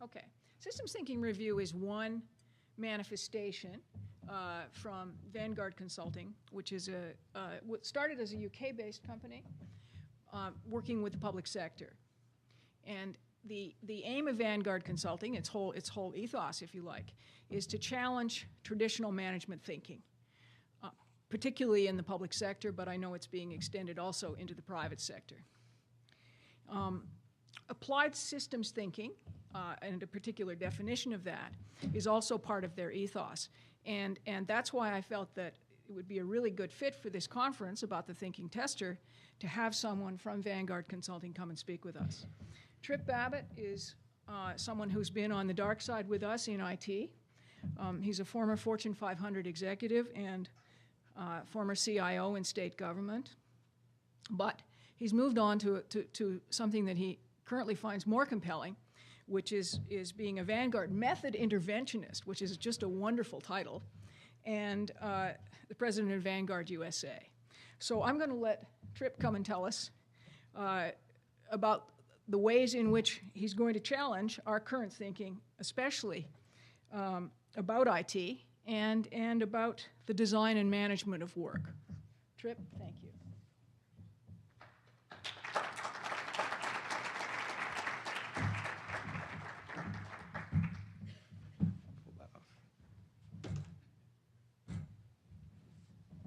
Okay. Systems thinking review is one manifestation from Vanguard Consulting, which is what started as a UK-based company working with the public sector. And the aim of Vanguard Consulting, its whole ethos, if you like, is to challenge traditional management thinking, particularly in the public sector, but I know it's being extended also into the private sector. Applied systems thinking, and a particular definition of that, is also part of their ethos. And that's why I felt that it would be a really good fit for this conference about the thinking tester to have someone from Vanguard Consulting come and speak with us. Tripp Babbitt is someone who's been on the dark side with us in IT. He's a former Fortune 500 executive and former CIO in state government. But he's moved on to something that he currently finds more compelling, which is being a Vanguard Method interventionist, which is just a wonderful title, and the president of Vanguard USA. So I'm going to let Tripp come and tell us about the ways in which he's going to challenge our current thinking, especially about IT and about the design and management of work. Tripp, thank you.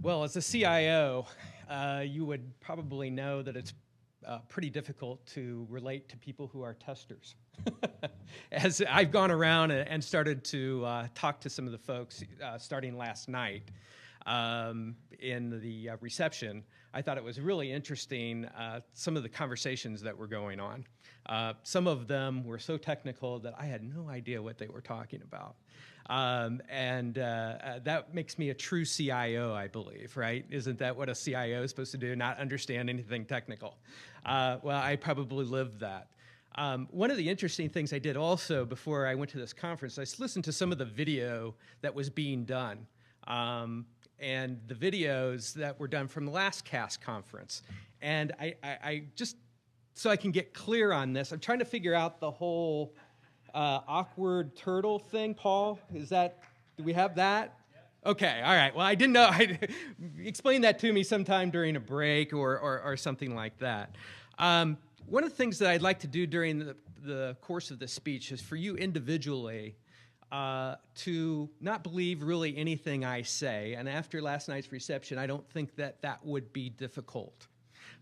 Well, as a CIO, you would probably know that it's pretty difficult to relate to people who are testers. As I've gone around and started to talk to some of the folks starting last night in the reception, I thought it was really interesting, some of the conversations that were going on. Some of them were so technical that I had no idea what they were talking about. That makes me a true CIO, I believe, right? Isn't that what a CIO is supposed to do, not understand anything technical? Well, I probably lived that. One of the interesting things I did also before I went to this conference, I listened to some of the video that was being done, and the videos that were done from the last CAS conference. And I just, so I can get clear on this, I'm trying to figure out the whole awkward turtle thing. Paul, is that, do we have that? Yeah. Okay, all right. Well, I didn't know. Explain that to me sometime during a break or something like that. One of the things that I'd like to do during the course of this speech is for you individually to not believe really anything I say. And after last night's reception, I don't think that that would be difficult.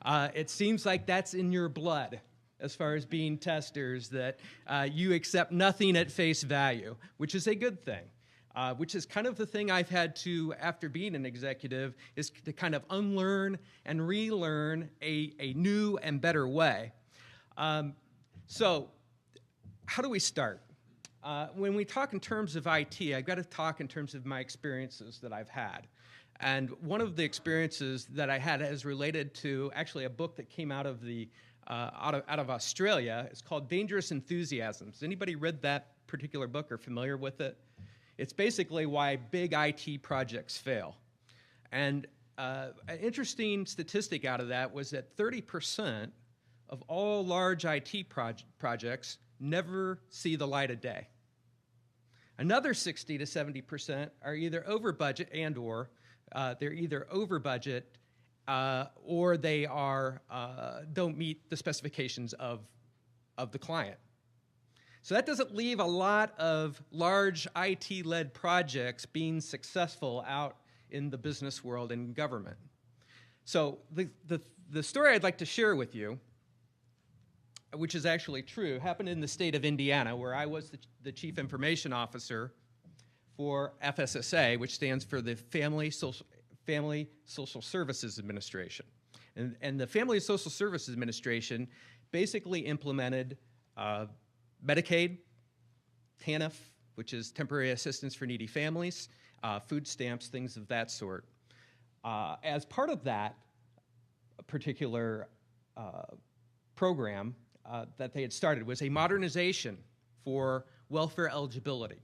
It seems like that's in your blood as far as being testers, that you accept nothing at face value, which is a good thing, which is kind of the thing I've had to, after being an executive, is to kind of unlearn and relearn a new and better way. So how do we start? When we talk in terms of IT, I've got to talk in terms of my experiences that I've had. And one of the experiences that I had is related to actually a book that came out of the out of Australia. It's called Dangerous Enthusiasms. Anybody read that particular book or familiar with it? It's basically why big IT projects fail. And an interesting statistic out of that was that 30% of all large IT projects never see the light of day. Another 60 to 70% are either over budget or they're either over budget or they are don't meet the specifications of the client. So that doesn't leave a lot of large IT-led projects being successful out in the business world and government. So the story I'd like to share with you, which is actually true, happened in the state of Indiana, where I was the chief information officer for FSSA, which stands for the Family Social Services Administration. And the Family Social Services Administration basically implemented Medicaid, TANF, which is Temporary Assistance for Needy Families, food stamps, things of that sort. As part of that particular program that they had started was a modernization for welfare eligibility.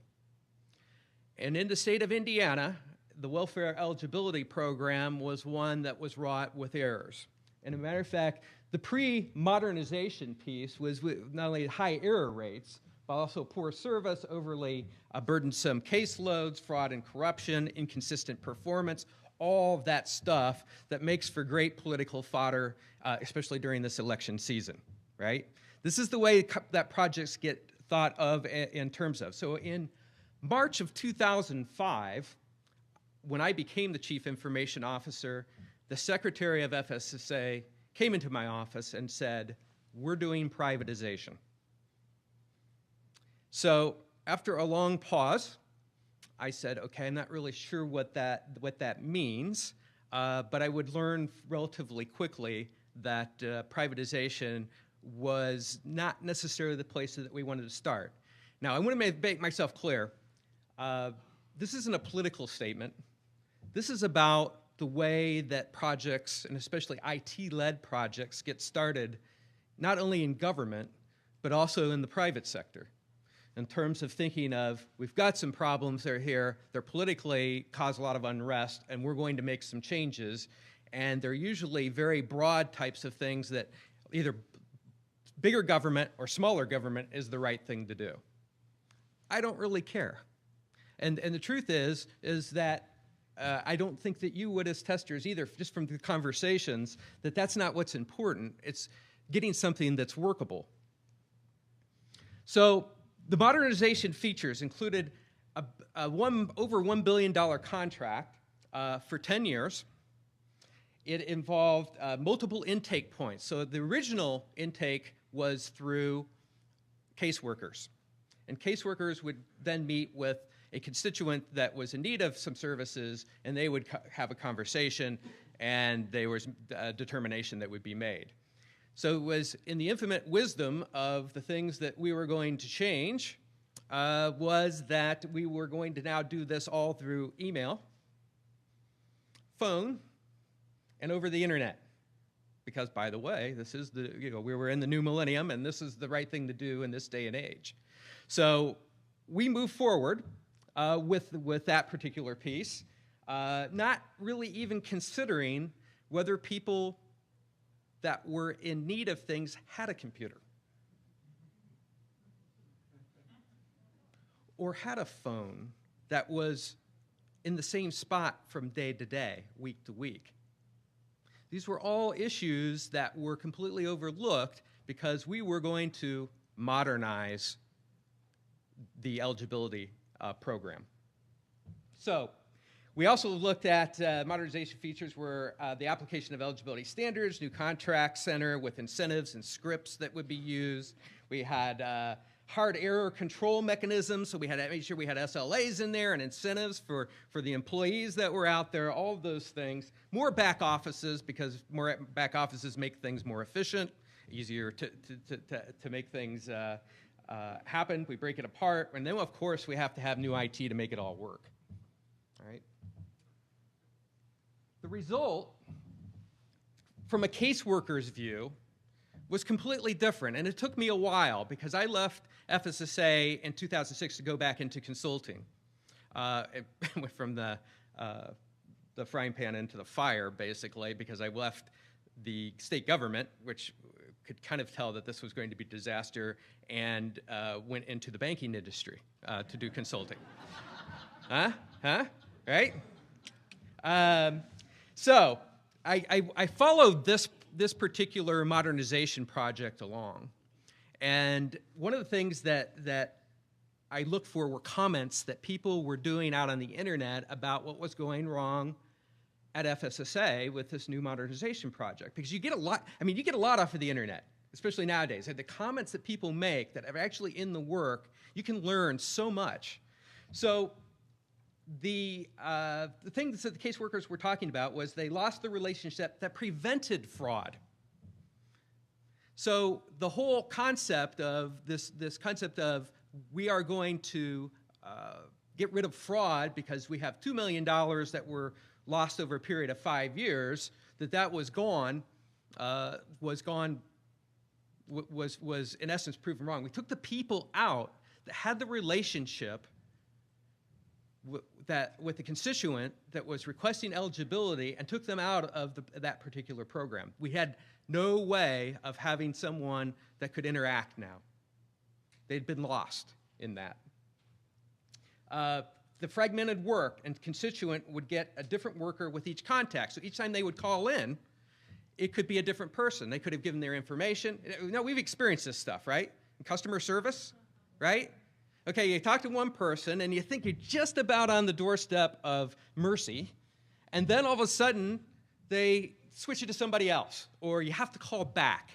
And in the state of Indiana, the welfare eligibility program was one that was wrought with errors. And as a matter of fact, the pre-modernization piece was with not only high error rates, but also poor service, overly burdensome caseloads, fraud and corruption, inconsistent performance, all of that stuff that makes for great political fodder, especially during this election season, right? This is the way that projects get thought of in terms of. So in March of 2005, when I became the Chief Information Officer, the Secretary of FSSA came into my office and said, "We're doing privatization." So after a long pause, I said, okay, I'm not really sure what that means, but I would learn relatively quickly that privatization was not necessarily the place that we wanted to start. Now, I want to make myself clear. This isn't a political statement. This is about the way that projects, and especially IT-led projects, get started, not only in government, but also in the private sector, in terms of thinking of, we've got some problems that are here, they're politically cause a lot of unrest, and we're going to make some changes, and they're usually very broad types of things that either bigger government or smaller government is the right thing to do. I don't really care. And the truth is that I don't think that you would as testers either, just from the conversations, that that's not what's important. It's getting something that's workable. So the modernization features included over $1 billion contract for 10 years. It involved multiple intake points. So the original intake was through caseworkers. And caseworkers would then meet with a constituent that was in need of some services, and they would have a conversation, and there was a determination that would be made. So it was in the infinite wisdom of the things that we were going to change was that we were going to now do this all through email, phone, and over the internet. Because, by the way, this is we were in the new millennium, and this is the right thing to do in this day and age. So we moved forward with that particular piece, not really even considering whether people that were in need of things had a computer or had a phone that was in the same spot from day to day, week to week. These were all issues that were completely overlooked because we were going to modernize the eligibility program. So we also looked at modernization features were the application of eligibility standards, new contract center with incentives and scripts that would be used. We had hard error control mechanisms, so we had to make sure we had SLAs in there and incentives for the employees that were out there, all of those things. More back offices, because more back offices make things more efficient, easier to make things happen. We break it apart, and then of course we have to have new IT to make it all work. All right. The result, from a caseworker's view, was completely different, and it took me a while because I left FSSA in 2006 to go back into consulting. It went from the frying pan into the fire, basically, because I left the state government, which could kind of tell that this was going to be a disaster, and went into the banking industry to do consulting. Right? So I followed this particular modernization project along. And one of the things that I looked for were comments that people were doing out on the internet about what was going wrong at FSSA with this new modernization project. Because you get a lot, you get a lot off of the internet, especially nowadays. The comments that people make that are actually in the work, you can learn so much. So the thing that the caseworkers were talking about was they lost the relationship that prevented fraud. So the whole concept of this concept of we are going to get rid of fraud because we have $2 million that were lost over a period of 5 years, that was gone, was in essence proven wrong. We took the people out that had the relationship with the constituent that was requesting eligibility and took them out of that particular program. We had no way of having someone that could interact now. They'd been lost in that. The fragmented work and constituent would get a different worker with each contact. So each time they would call in, it could be a different person. They could have given their information. No, we've experienced this stuff, right? In customer service, right? Okay, you talk to one person, and you think you're just about on the doorstep of mercy, and then all of a sudden, they switch you to somebody else, or you have to call back,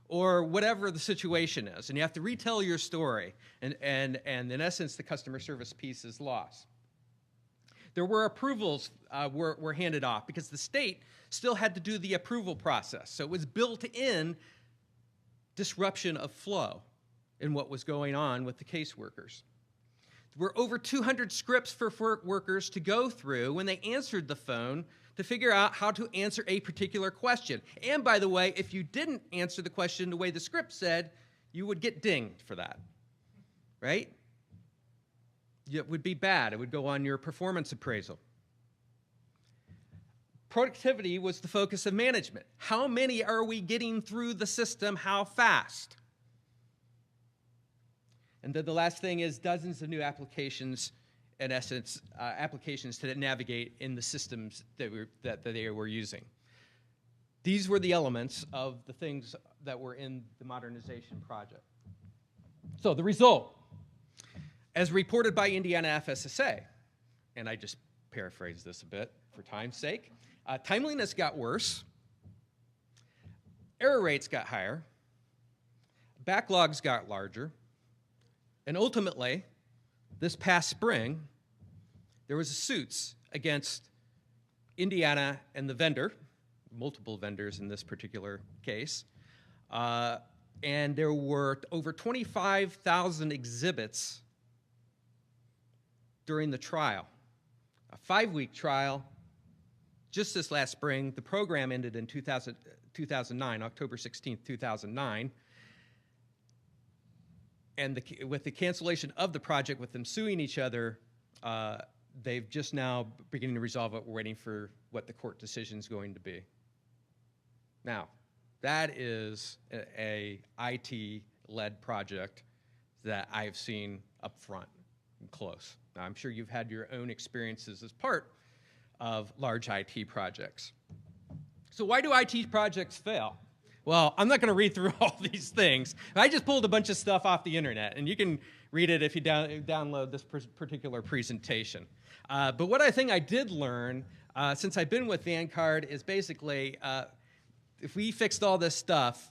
or whatever the situation is, and you have to retell your story, and in essence, the customer service piece is lost. There were approvals were handed off because the state still had to do the approval process, so it was built-in disruption of flow in what was going on with the caseworkers. There were over 200 scripts for workers to go through when they answered the phone to figure out how to answer a particular question. And by the way, if you didn't answer the question the way the script said, you would get dinged for that, right? It would be bad. It would go on your performance appraisal. Productivity was the focus of management. How many are we getting through the system? How fast? And then the last thing is dozens of new applications, in essence, applications to navigate in the systems that they were using. These were the elements of the things that were in the modernization project. So the result, as reported by Indiana FSSA, and I just paraphrased this a bit for time's sake, timeliness got worse, error rates got higher, backlogs got larger, and ultimately, this past spring, there was suits against Indiana and the vendor, multiple vendors in this particular case, and there were over 25,000 exhibits during the trial. A 5-week trial, just this last spring. The program ended in 2009, October 16th, 2009. And with the cancellation of the project, with them suing each other, they've just now beginning to resolve it. We're waiting for what the court decision is going to be. Now, that is a IT-led project that I've seen up front and close. Now, I'm sure you've had your own experiences as part of large IT projects. So why do IT projects fail? Well, I'm not going to read through all these things. I just pulled a bunch of stuff off the internet, and you can read it if you download this particular presentation. But what I think I did learn since I've been with Vanguard is basically if we fixed all this stuff,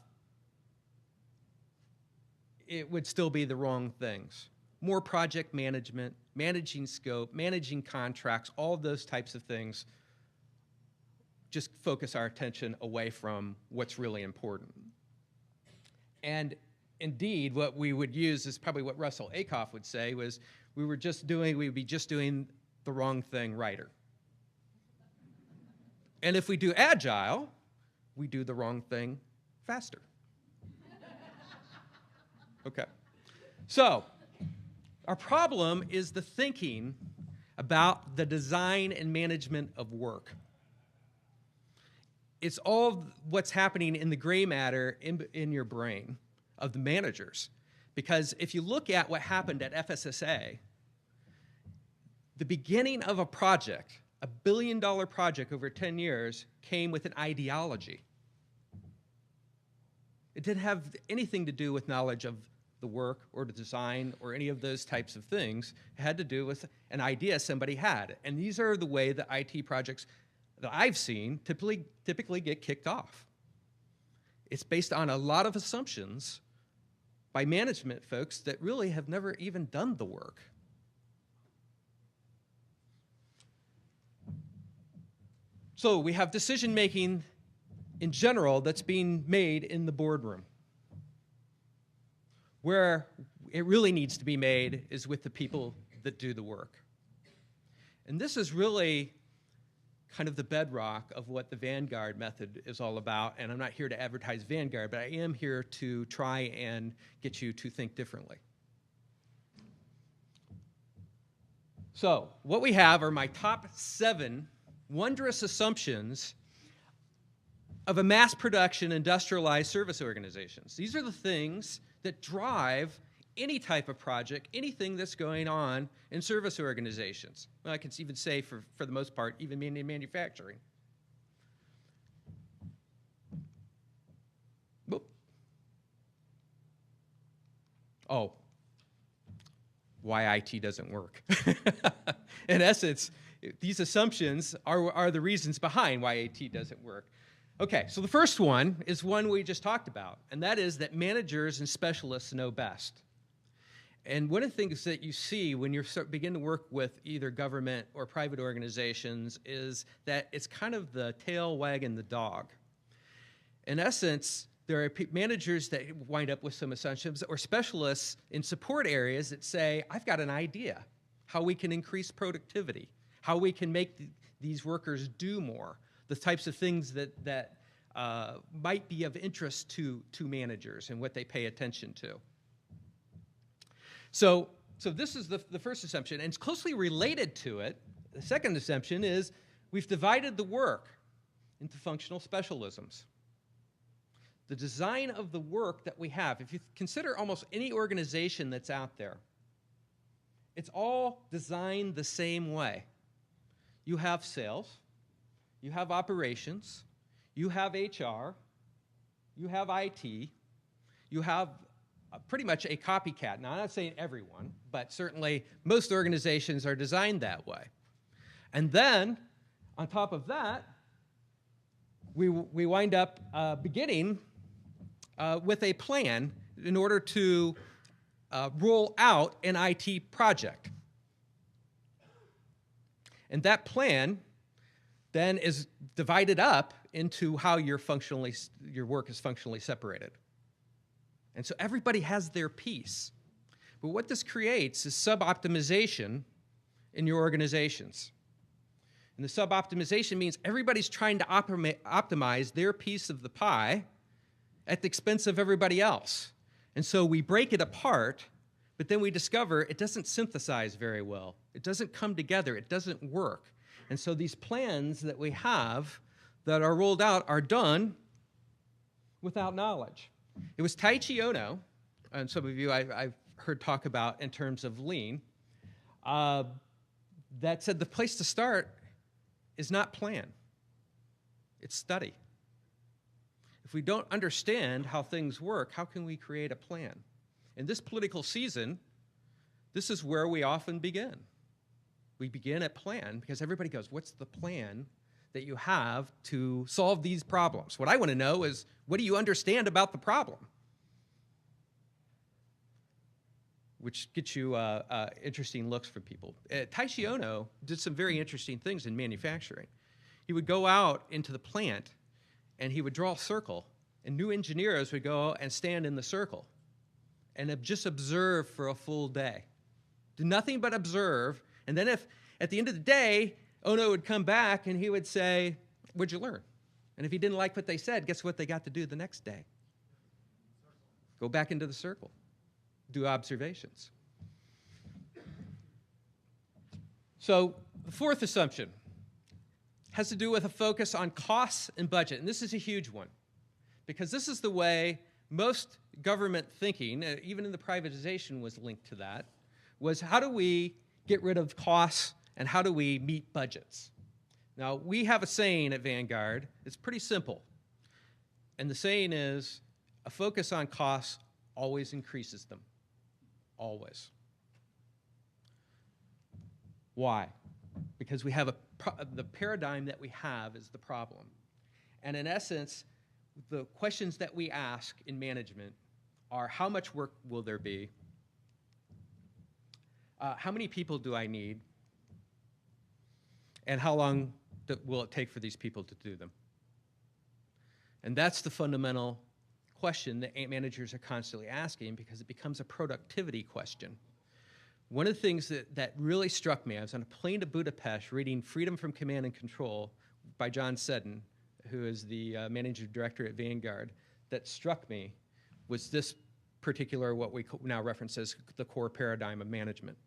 it would still be the wrong things. More project management, managing scope, managing contracts, all of those types of things just focus our attention away from what's really important. And indeed, what we would use is probably what Russell Ackoff would say was we would be just doing the wrong thing righter. And if we do agile, we do the wrong thing faster. Okay. So, our problem is the thinking about the design and management of work. It's all what's happening in the gray matter in your brain of the managers. Because if you look at what happened at FSSA, the beginning of a project, a $1 billion project over 10 years, came with an ideology. It didn't have anything to do with knowledge of the work or the design or any of those types of things. It had to do with an idea somebody had. And these are the way that IT projects that I've seen typically get kicked off. It's based on a lot of assumptions by management folks that really have never even done the work. So we have decision-making in general that's being made in the boardroom. Where it really needs to be made is with the people that do the work. And this is really kind of the bedrock of what the Vanguard Method is all about. And I'm not here to advertise Vanguard, but I am here to try and get you to think differently. So what we have are my top 7 wondrous assumptions of a mass production industrialized service organizations. These are the things that drive any type of project, anything that's going on in service organizations. Well, I can even say, for the most part, even in manufacturing. Whoop. Oh, why IT doesn't work. In essence, these assumptions are the reasons behind why IT doesn't work. Okay, so the first one is one we just talked about, and that is that managers and specialists know best. And one of the things that you see when you begin to work with either government or private organizations is that it's kind of the tail wagging the dog. In essence, there are managers that wind up with some assumptions, or specialists in support areas that say, I've got an idea how we can increase productivity, how we can make these workers do more, the types of things that might be of interest to managers and what they pay attention to. So this is the first assumption, and it's closely related to it. The second assumption is we've divided the work into functional specialisms. The design of the work that we have, if you consider almost any organization that's out there, it's all designed the same way. You have sales, you have operations, you have HR, you have IT, you have pretty much a copycat. Now, I'm not saying everyone, but certainly most organizations are designed that way. And then, on top of that, we wind up beginning with a plan in order to roll out an IT project. And that plan then is divided up into how your work is functionally separated. And so everybody has their piece. But what this creates is suboptimization in your organizations. And the suboptimization means everybody's trying to optimize their piece of the pie at the expense of everybody else. And so we break it apart, but then we discover it doesn't synthesize very well. It doesn't come together. It doesn't work. And so these plans that we have that are rolled out are done without knowledge. It was Taiichi Ohno, and some of you I've heard talk about in terms of lean, that said the place to start is not plan, it's study. If we don't understand how things work, how can we create a plan? In this political season, this is where we often begin. We begin at plan because everybody goes, what's the plan that you have to solve these problems? What I want to know is, what do you understand about the problem? Which gets you interesting looks from people. Taiichi Ohno did some very interesting things in manufacturing. He would go out into the plant and he would draw a circle, and new engineers would go and stand in the circle and just observe for a full day. Do nothing but observe, and then if at the end of the day, Ohno would come back and he would say, what'd you learn? And if he didn't like what they said, guess what they got to do the next day? Go back into the circle, do observations. So the fourth assumption has to do with a focus on costs and budget. And this is a huge one, because this is the way most government thinking, even in the privatization was linked to that, was how do we get rid of costs and how do we meet budgets? Now, we have a saying at Vanguard. It's pretty simple. And the saying is, a focus on costs always increases them. Always. Why? Because we have the paradigm that we have is the problem. And in essence, the questions that we ask in management are, how much work will there be? How many people do I need? And how long will it take for these people to do them? And that's the fundamental question that managers are constantly asking, because it becomes a productivity question. One of the things that really struck me, I was on a plane to Budapest reading Freedom from Command and Control by John Seddon, who is the managing director at Vanguard, that struck me was this particular, what we now reference as the core paradigm of management.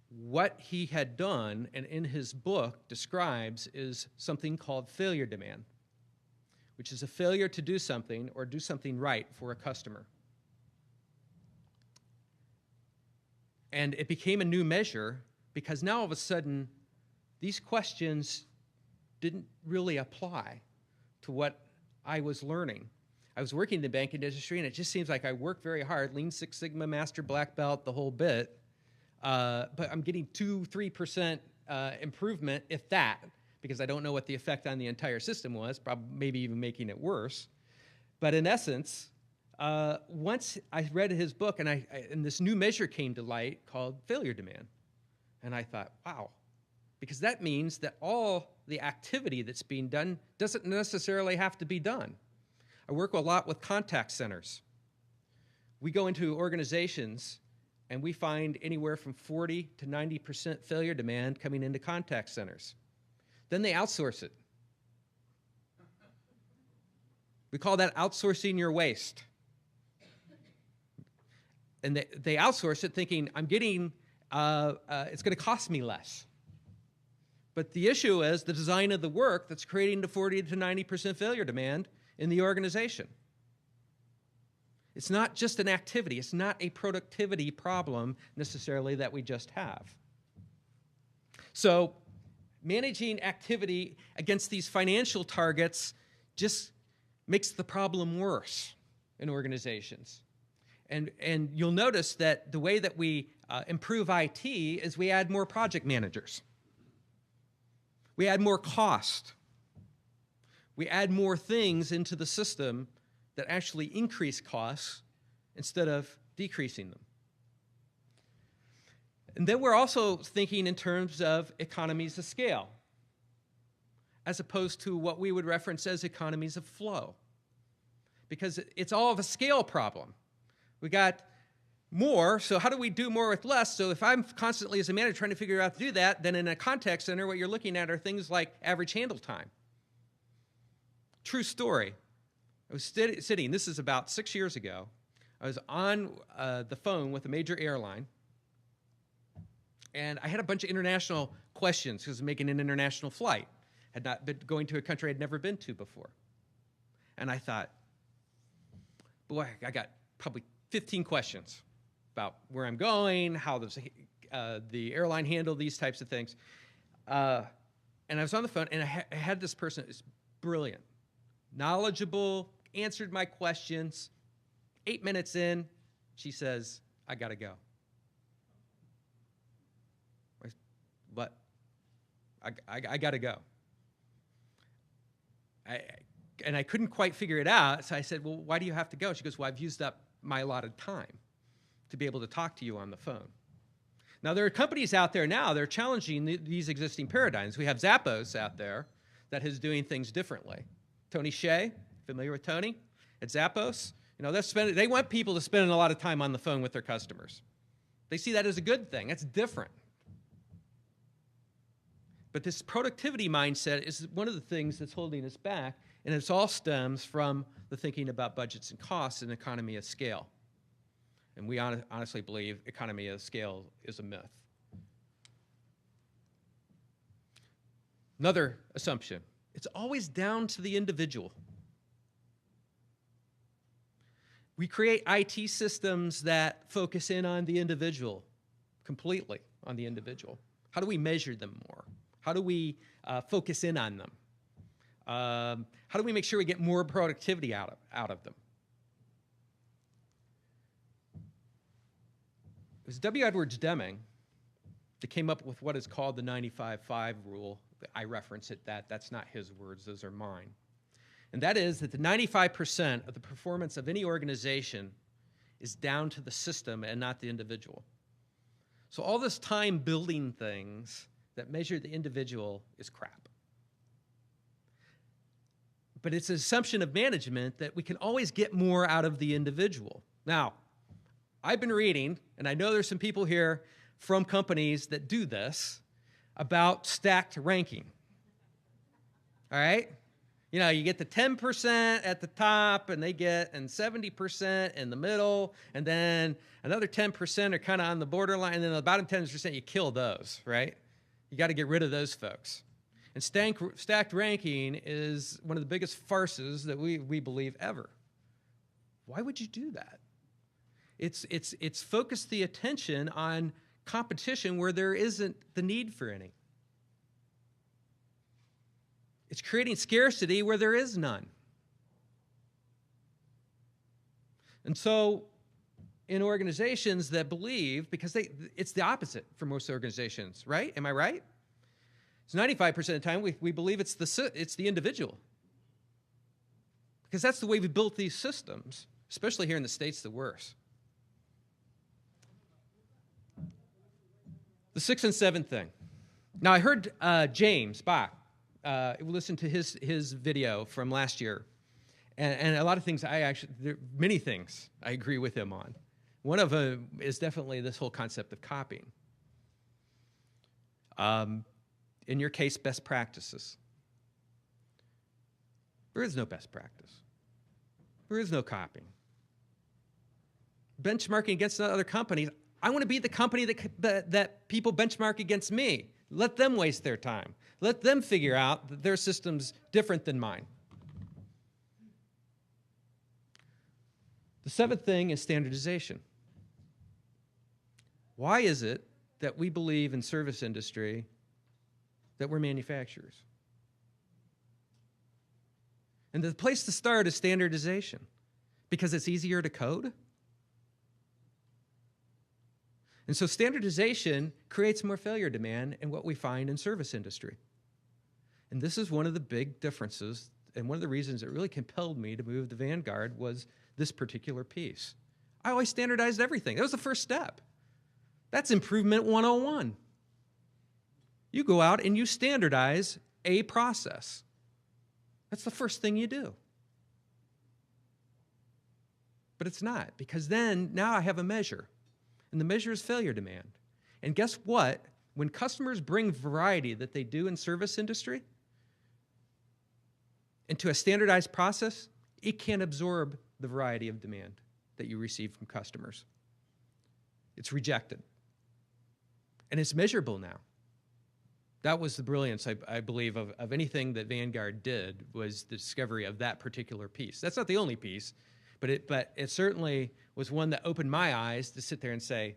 What he had done, and in his book describes, is something called failure demand, which is a failure to do something or do something right for a customer. And it became a new measure because now all of a sudden, these questions didn't really apply to what I was learning. I was working in the banking industry, and it just seems like I work very hard, Lean Six Sigma, Master Black Belt, the whole bit, but I'm getting 2-3% improvement, if that, because I don't know what the effect on the entire system was, probably maybe even making it worse. But in essence, once I read his book, and this new measure came to light called failure demand, and I thought, wow, because that means that all the activity that's being done doesn't necessarily have to be done. I work a lot with contact centers. We go into organizations and we find anywhere from 40 to 90% failure demand coming into contact centers. Then they outsource it. We call that outsourcing your waste. And they outsource it thinking, I'm getting, it's going to cost me less. But the issue is the design of the work that's creating the 40 to 90% failure demand in the organization. It's not just an activity. It's not a productivity problem necessarily that we just have. So managing activity against these financial targets just makes the problem worse in organizations. And you'll notice that the way that we improve IT is we add more project managers. We add more cost. We add more things into the system that actually increase costs instead of decreasing them. And then we're also thinking in terms of economies of scale, as opposed to what we would reference as economies of flow. Because it's all of a scale problem. We got more, so how do we do more with less? So if I'm constantly as a manager trying to figure out how to do that, then in a contact center, what you're looking at are things like average handle time. True story. I was sitting, this is about 6 years ago, I was on the phone with a major airline, and I had a bunch of international questions because I was making an international flight. Had not been going to a country I'd never been to before. And I thought, boy, I got probably 15 questions about where I'm going, how the airline handled these types of things. And I was on the phone, and I had this person who's brilliant, knowledgeable, answered my questions. 8 minutes in, she says, I got to go. But I got to go. And I couldn't quite figure it out, so I said, well, why do you have to go? She goes, well, I've used up my allotted time to be able to talk to you on the phone. Now, there are companies out there now that are challenging these existing paradigms. We have Zappos out there that is doing things differently. Tony Hsieh, familiar with Tony? At Zappos, you know, they want people to spend a lot of time on the phone with their customers. They see that as a good thing. That's different. But this productivity mindset is one of the things that's holding us back, and it all stems from the thinking about budgets and costs and economy of scale. And we honestly believe economy of scale is a myth. Another assumption, it's always down to the individual. We create IT systems that focus in on the individual, completely on the individual. How do we measure them more? How do we focus in on them? How do we make sure we get more productivity out of them? It was W. Edwards Deming that came up with what is called the 95-5 rule. I reference it, that's not his words, those are mine. And that is that the 95% of the performance of any organization is down to the system and not the individual. So all this time building things that measure the individual is crap. But it's an assumption of management that we can always get more out of the individual. Now, I've been reading, and I know there's some people here from companies that do this, about stacked ranking. All right? You know, you get the 10% at the top, and 70% in the middle, and then another 10% are kind of on the borderline, and then the bottom 10%, you kill those, right? You got to get rid of those folks. And stacked ranking is one of the biggest farces that we believe ever. Why would you do that? It's focused the attention on competition where there isn't the need for any. It's creating scarcity where there is none. And so in organizations that believe, because it's the opposite for most organizations, right? Am I right? It's 95% of the time we believe it's the individual. Because that's the way we built these systems, especially here in the States, the worst. The sixth and seventh thing. Now, I heard James Bach, listen to his video from last year. And a lot of things many things I agree with him on. One of them is definitely this whole concept of copying. In your case, best practices. There is no best practice. There is no copying. Benchmarking against other companies. I want to be the company that people benchmark against me. Let them waste their time. Let them figure out that their system's different than mine. The seventh thing is standardization. Why is it that we believe in service industry that we're manufacturers? And the place to start is standardization, because it's easier to code. And so standardization creates more failure demand in what we find in service industry. And this is one of the big differences, and one of the reasons it really compelled me to move to Vanguard was this particular piece. I always standardized everything. That was the first step. That's improvement 101. You go out and you standardize a process. That's the first thing you do. But it's not, because now I have a measure, and the measure is failure demand. And guess what? When customers bring variety that they do in service industry into a standardized process, it can't absorb the variety of demand that you receive from customers. It's rejected. And it's measurable now. That was the brilliance, I believe, of anything that Vanguard did, was the discovery of that particular piece. That's not the only piece, but it certainly was one that opened my eyes to sit there and say,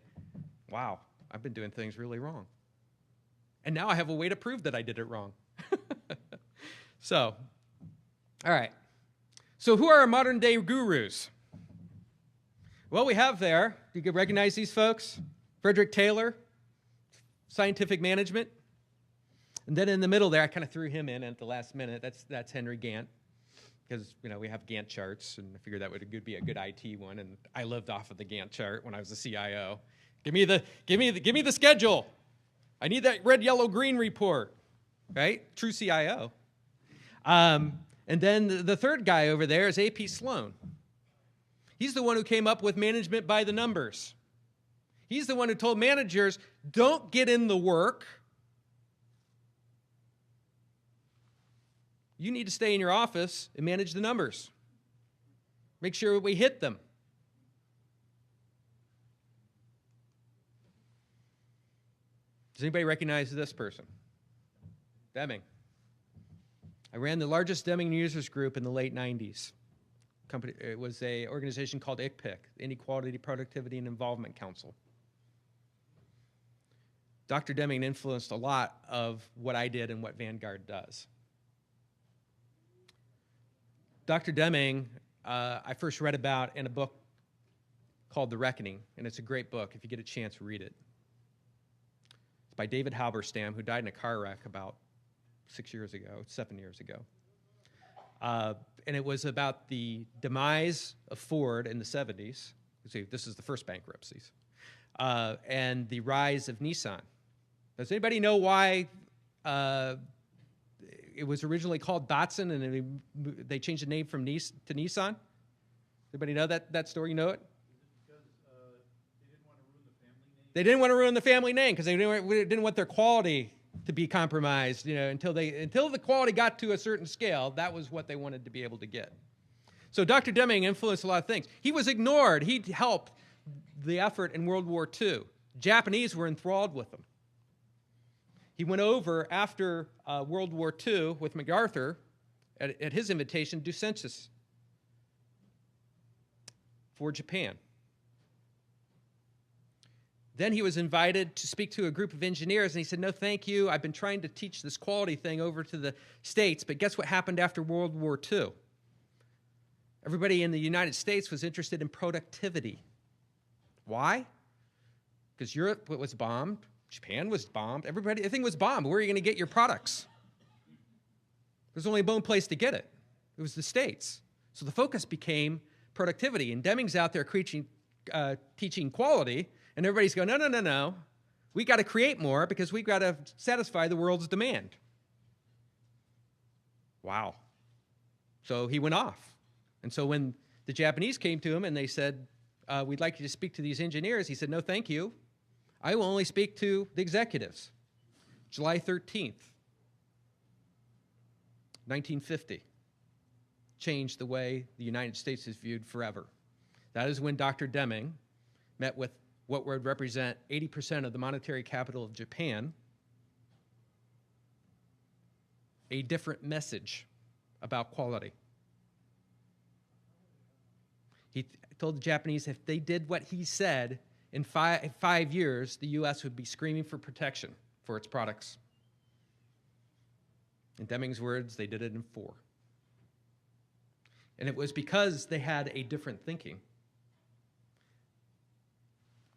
wow, I've been doing things really wrong. And now I have a way to prove that I did it wrong. So, all right. So who are our modern day gurus? Well, we have there, you can recognize these folks, Frederick Taylor, scientific management. And then in the middle there, I kind of threw him in at the last minute. That's Henry Gantt, because we have Gantt charts, and I figured that would be a good IT one. And I lived off of the Gantt chart when I was a CIO. Give me the schedule. I need that red, yellow, green report, right? True CIO. And then the third guy over there is A.P. Sloan. He's the one who came up with management by the numbers. He's the one who told managers, don't get in the work. You need to stay in your office and manage the numbers. Make sure we hit them. Does anybody recognize this person? Deming. I ran the largest Deming users group in the late 90s. It was an organization called ICPIC, Inequality, Productivity, and Involvement Council. Dr. Deming influenced a lot of what I did and what Vanguard does. Dr. Deming, I first read about in a book called The Reckoning, and it's a great book. If you get a chance, read it. It's by David Halberstam, who died in a car wreck about 7 years ago. And it was about the demise of Ford in the 70s. See, this is the first bankruptcies. And the rise of Nissan. Does anybody know why it was originally called Datsun and they changed the name from to Nissan? Anybody know that story? You know it? They didn't want to ruin the family name because they didn't want their quality to be compromised. Until the quality got to a certain scale, that was what they wanted to be able to get. So Dr. Deming influenced a lot of things. He was ignored. He helped the effort in World War II. Japanese were enthralled with him. He went over after World War II with MacArthur, at his invitation, do census for Japan. Then he was invited to speak to a group of engineers, and he said, no, thank you. I've been trying to teach this quality thing over to the States, but guess what happened after World War II? Everybody in the United States was interested in productivity. Why? Because Europe was bombed, Japan was bombed, everything was bombed. Where are you going to get your products? There's only one place to get it. It was the States. So the focus became productivity, and Deming's out there teaching quality, and everybody's going, no. We got to create more because we've got to satisfy the world's demand. Wow. So he went off. And so when the Japanese came to him and they said, we'd like you to speak to these engineers, he said, no, thank you. I will only speak to the executives. July 13th, 1950. Changed the way the United States is viewed forever. That is when Dr. Deming met with what would represent 80% of the monetary capital of Japan, a different message about quality. He told the Japanese if they did what he said, in 5 years, the U.S. would be screaming for protection for its products. In Deming's words, they did it in 4. And it was because they had a different thinking.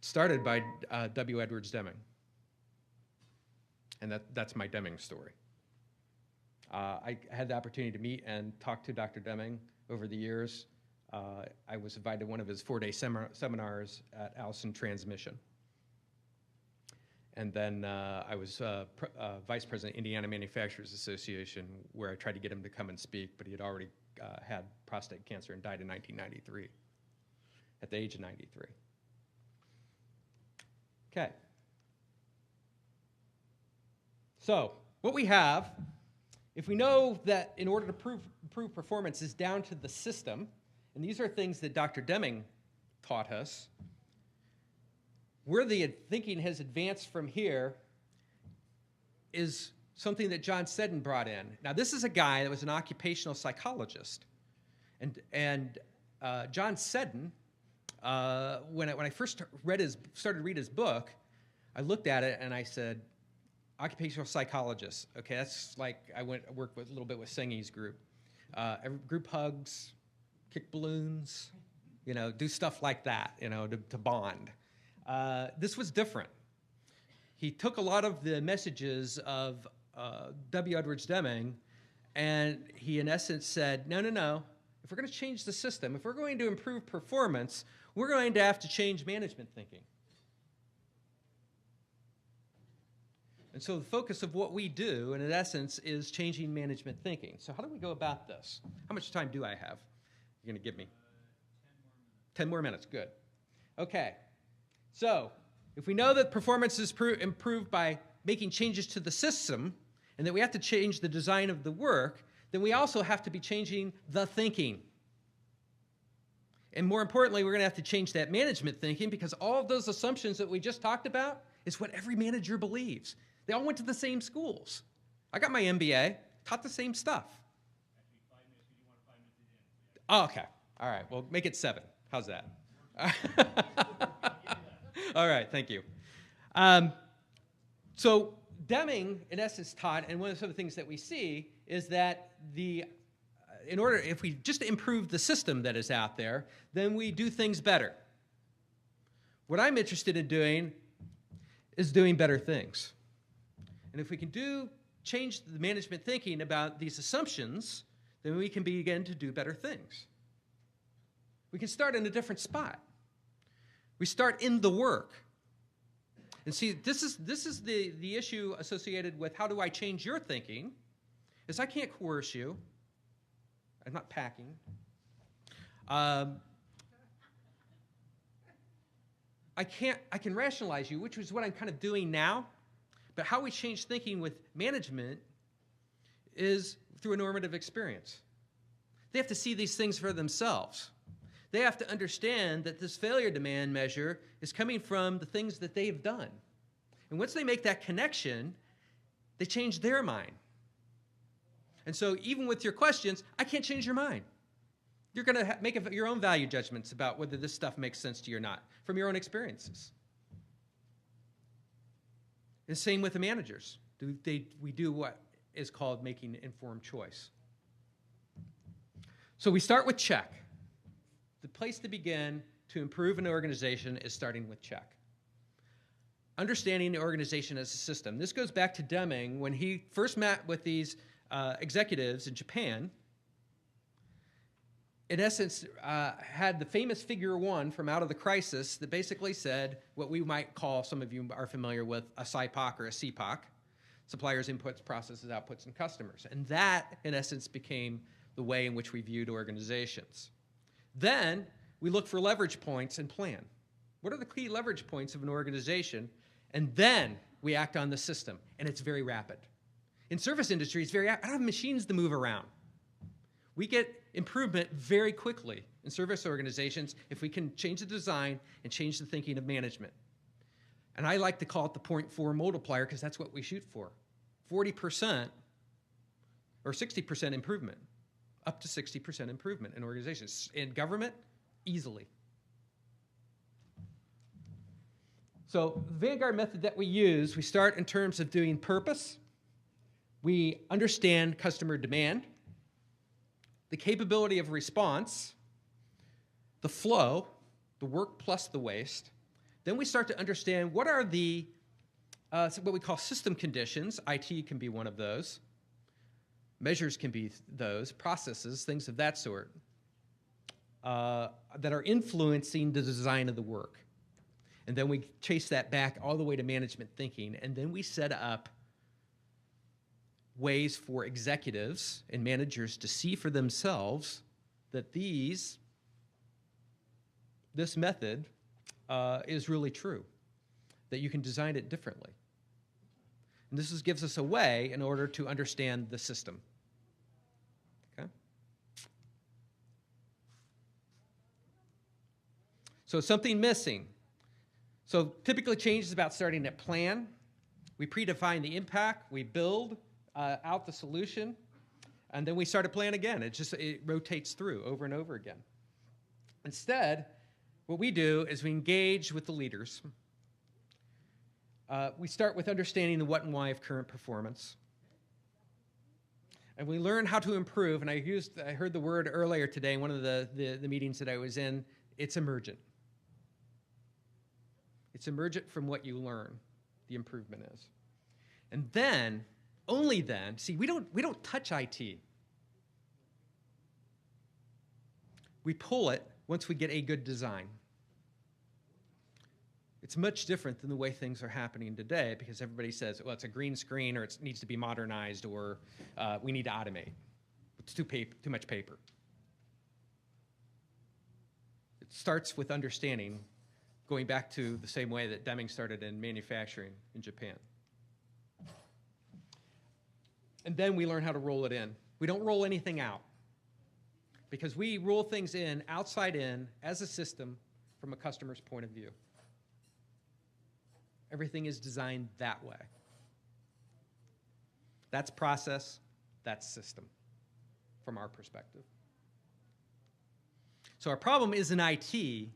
Started by W. Edwards Deming. And that's my Deming story. I had the opportunity to meet and talk to Dr. Deming over the years. I was invited to one of his 4-day seminars at Allison Transmission. And then I was vice president of Indiana Manufacturers Association, where I tried to get him to come and speak, but he had already had prostate cancer and died in 1993, at the age of 93. Okay. So what we have, if we know that in order to improve performance is down to the system, and these are things that Dr. Deming taught us, where the thinking has advanced from here is something that John Seddon brought in. Now, this is a guy that was an occupational psychologist. And John Seddon, when I first started to read his book, I looked at it and I said, occupational psychologist. Okay, that's like I worked with a little bit with Sengi's group. Group hugs, kick balloons, do stuff like that, to bond. This was different. He took a lot of the messages of W. Edwards Deming, and he, in essence, said, no. If we're going to change the system, if we're going to improve performance, we're going to have to change management thinking. And so the focus of what we do, in essence, is changing management thinking. So how do we go about this? How much time do I have? You're going to give me? 10 more minutes. Good. Okay. So if we know that performance is improved by making changes to the system, and that we have to change the design of the work, then we also have to be changing the thinking. And more importantly, we're going to have to change that management thinking, because all of those assumptions that we just talked about is what every manager believes. They all went to the same schools. I got my MBA, taught the same stuff. Oh, okay. All right. Well, make it 7. How's that? All right. Thank you. So Deming, in essence, taught, and one of the things that we see is that if we just improve the system that is out there, then we do things better. What I'm interested in doing is doing better things. And if we can change the management thinking about these assumptions, then we can begin to do better things. We can start in a different spot. We start in the work. And see, this is the issue associated with how do I change your thinking, is I can't coerce you. I'm not packing. I can rationalize you, which is what I'm kind of doing now. But how we change thinking with management is through a normative experience. They have to see these things for themselves. They have to understand that this failure demand measure is coming from the things that they've done. And once they make that connection, they change their mind. And so even with your questions, I can't change your mind. You're going to make your own value judgments about whether this stuff makes sense to you or not from your own experiences. And same with the managers. We do what is called making an informed choice. So we start with check. The place to begin to improve an organization is starting with check. Understanding the organization as a system. This goes back to Deming when he first met with these executives in Japan. In essence, had the famous figure 1 from Out of the Crisis that basically said what we might call, some of you are familiar with, a SIPOC or a CPOC, suppliers, inputs, processes, outputs, and customers. And that, in essence, became the way in which we viewed organizations. Then we look for leverage points and plan. What are the key leverage points of an organization? And then we act on the system, and it's very rapid. In service industry, it's very, I don't have machines to move around. We get improvement very quickly in service organizations if we can change the design and change the thinking of management. And I like to call it the 0.4 multiplier because that's what we shoot for. 40% or 60% improvement, up to 60% improvement in organizations. In government, easily. So the Vanguard method that we use, we start in terms of doing purpose. We understand customer demand, the capability of response, the flow, the work plus the waste. Then we start to understand what are the, what we call system conditions. IT can be one of those. Measures can be those, processes, things of that sort, that are influencing the design of the work. And then we chase that back all the way to management thinking, and then we set up ways for executives and managers to see for themselves that this method is really true, that you can design it differently. And this gives us a way in order to understand the system. Okay? So something missing. So typically change is about starting at plan. We predefine the impact. We build out the solution. And then we start to plan again. It rotates through over and over again. Instead, what we do is we engage with the leaders. We start with understanding the what and why of current performance. And we learn how to improve. And I heard the word earlier today in one of the meetings that I was in. It's emergent. It's emergent from what you learn, the improvement is. And then, only then, see, we don't touch IT. We pull it once we get a good design. It's much different than the way things are happening today because everybody says, well, it's a green screen or it needs to be modernized or we need to automate. It's too much paper. It starts with understanding, going back to the same way that Deming started in manufacturing in Japan. And then we learn how to roll it in. We don't roll anything out because we roll things in, outside in, as a system from a customer's point of view. Everything is designed that way. That's process, that's system from our perspective. So our problem isn't IT.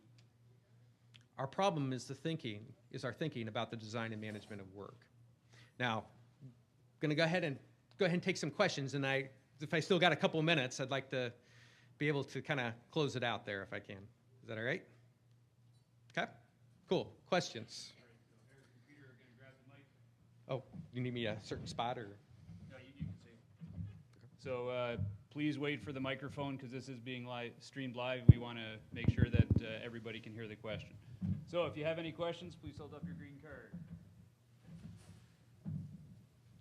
Our problem is our thinking about the design and management of work. Now, I'm going to go ahead and take some questions, and if I still got a couple of minutes, I'd like to be able to kind of close it out there if I can. Is that all right? Okay, cool. Questions? Oh, you need me a certain spot or? No, you can say. So please wait for the microphone because this is being streamed live. We want to make sure that everybody can hear the question. So if you have any questions, please hold up your green card.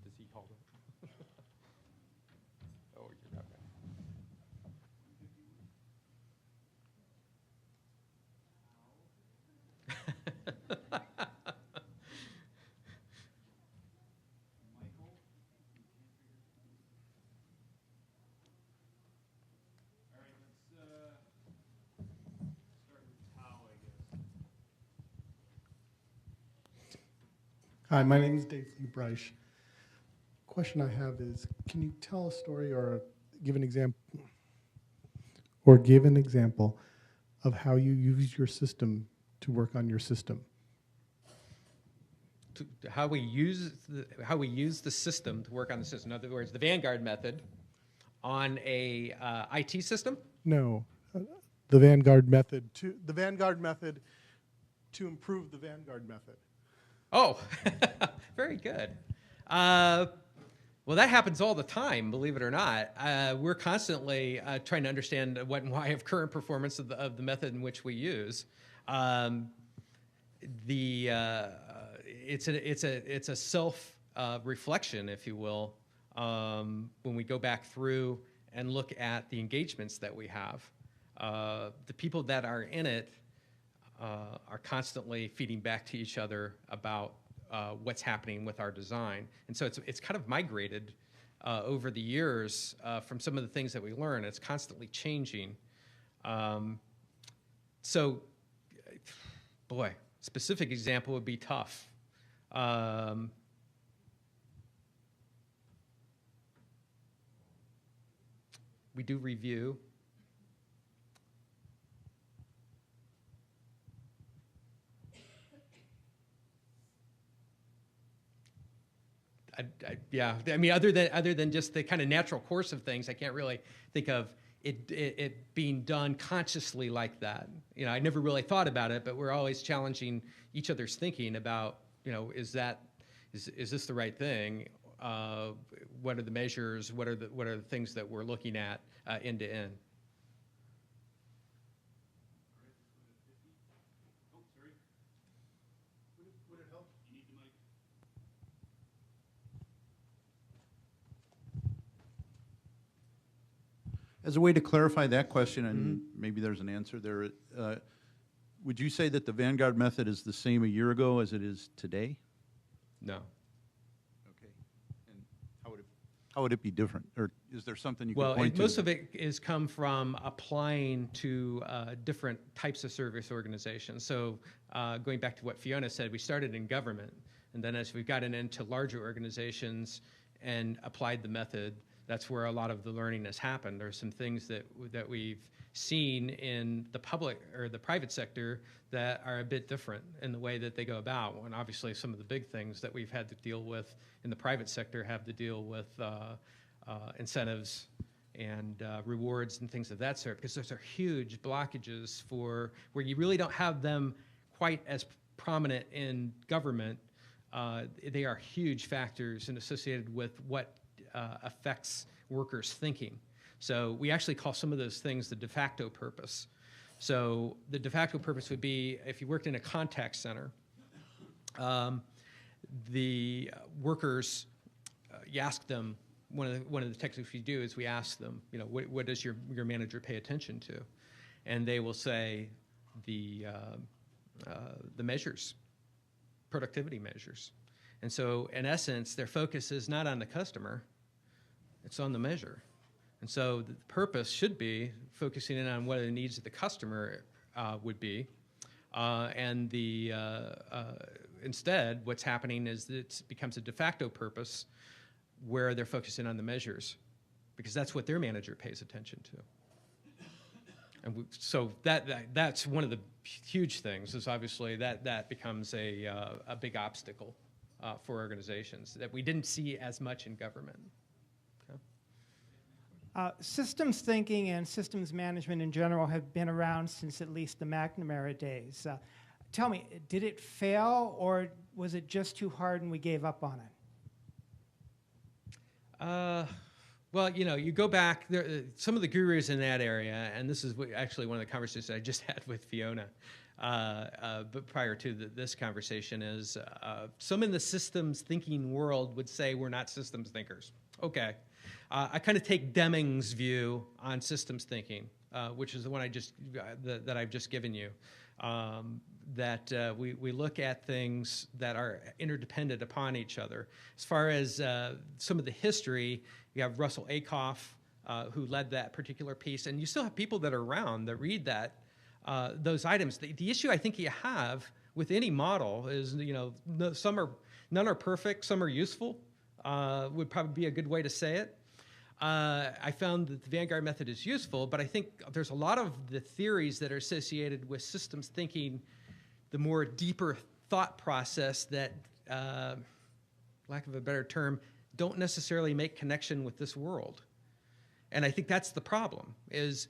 Does he hold it? Oh, you're okay. Hi, my name is Dave Bryce. Question I have is, can you tell a story or give an example of how you use your system to work on your system? how we use the system to work on the system. In other words, the Vanguard method on a IT system. No, the Vanguard method to improve the Vanguard method. Oh, very good. Well, that happens all the time, believe it or not. We're constantly trying to understand what and why of current performance of the method in which we use. It's a self reflection, if you will, when we go back through and look at the engagements that we have. The people that are in it are constantly feeding back to each other about what's happening with our design. And so it's kind of migrated over the years from some of the things that we learn. It's constantly changing. So, boy, specific example would be tough. We do review. Yeah, I mean, other than just the kind of natural course of things, I can't really think of it being done consciously like that. You know, I never really thought about it, but we're always challenging each other's thinking about, you know, is this the right thing? What are the measures? What are the things that we're looking at end to end? As a way to clarify that question, and maybe there's an answer there, would you say that the Vanguard method is the same a year ago as it is today? No. Okay. And how would it be different? Or is there something you can Well, point to? most of it is come from applying to different types of service organizations. So going back to what Fiona said, we started in government, and then as we've gotten into larger organizations and applied the method, that's where a lot of the learning has happened. There's some things that we've seen in the public or the private sector that are a bit different in the way that they go about. And obviously, some of the big things that we've had to deal with in the private sector have to deal with incentives and rewards and things of that sort, because those are huge blockages for where you really don't have them quite as prominent in government. They are huge factors and associated with what affects workers' thinking. So we actually call some of those things the de facto purpose. So the de facto purpose would be if you worked in a contact center, the workers, you ask them, one of the techniques we do is we ask them, you know, what does your manager pay attention to? And they will say the measures, productivity measures. And so in essence, their focus is not on the customer, it's on the measure. And so the purpose should be focusing in on what the needs of the customer would be. And instead, what's happening is that it becomes a de facto purpose where they're focusing on the measures, because that's what their manager pays attention to. And so that's one of the huge things, is obviously that becomes a big obstacle for organizations that we didn't see as much in government. Systems thinking and systems management in general have been around since at least the McNamara days. Tell me, did it fail, or was it just too hard and we gave up on it? Well, you know, you go back, some of the gurus in that area, and this is actually one of the conversations I just had with Fiona, but prior to this conversation, is some in the systems thinking world would say we're not systems thinkers. Okay. I kind of take Deming's view on systems thinking, which is the one that I've just given you. That we look at things that are interdependent upon each other. As far as some of the history, you have Russell Akoff, who led that particular piece, and you still have people that are around that read that those items. The issue I think you have with any model is, you know, none are perfect, some are useful. Would probably be a good way to say it. I found that the Vanguard method is useful, but I think there's a lot of the theories that are associated with systems thinking, the more deeper thought process that lack of a better term, don't necessarily make connection with this world. And I think that's the problem, is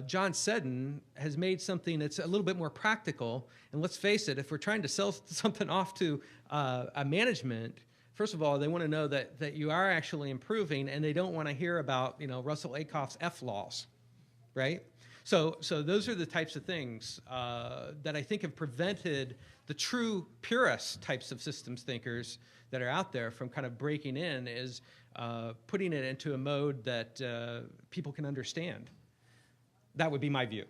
John Seddon has made something that's a little bit more practical. And let's face it, if we're trying to sell something off to a management, first of all, they want to know that you are actually improving, and they don't want to hear about, Russell Ackoff's F-laws, right? So those are the types of things that I think have prevented the true purist types of systems thinkers that are out there from kind of breaking in, is putting it into a mode that people can understand. That would be my view.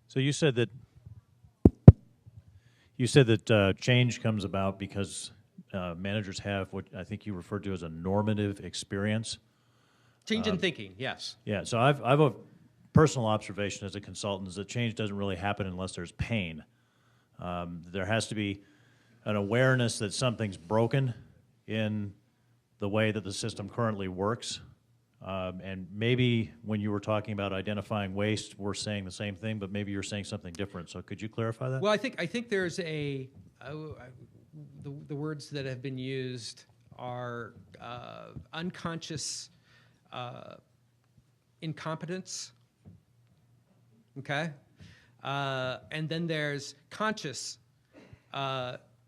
So you said that change comes about because managers have what I think you referred to as a normative experience. Change in thinking, yes. Yeah, so I've a personal observation as a consultant is that change doesn't really happen unless there's pain. There has to be an awareness that something's broken in the way that the system currently works. And maybe when you were talking about identifying waste, we're saying the same thing, but maybe you're saying something different. So could you clarify that? Well, I think there's the words that have been used are unconscious incompetence, okay? And then there's conscious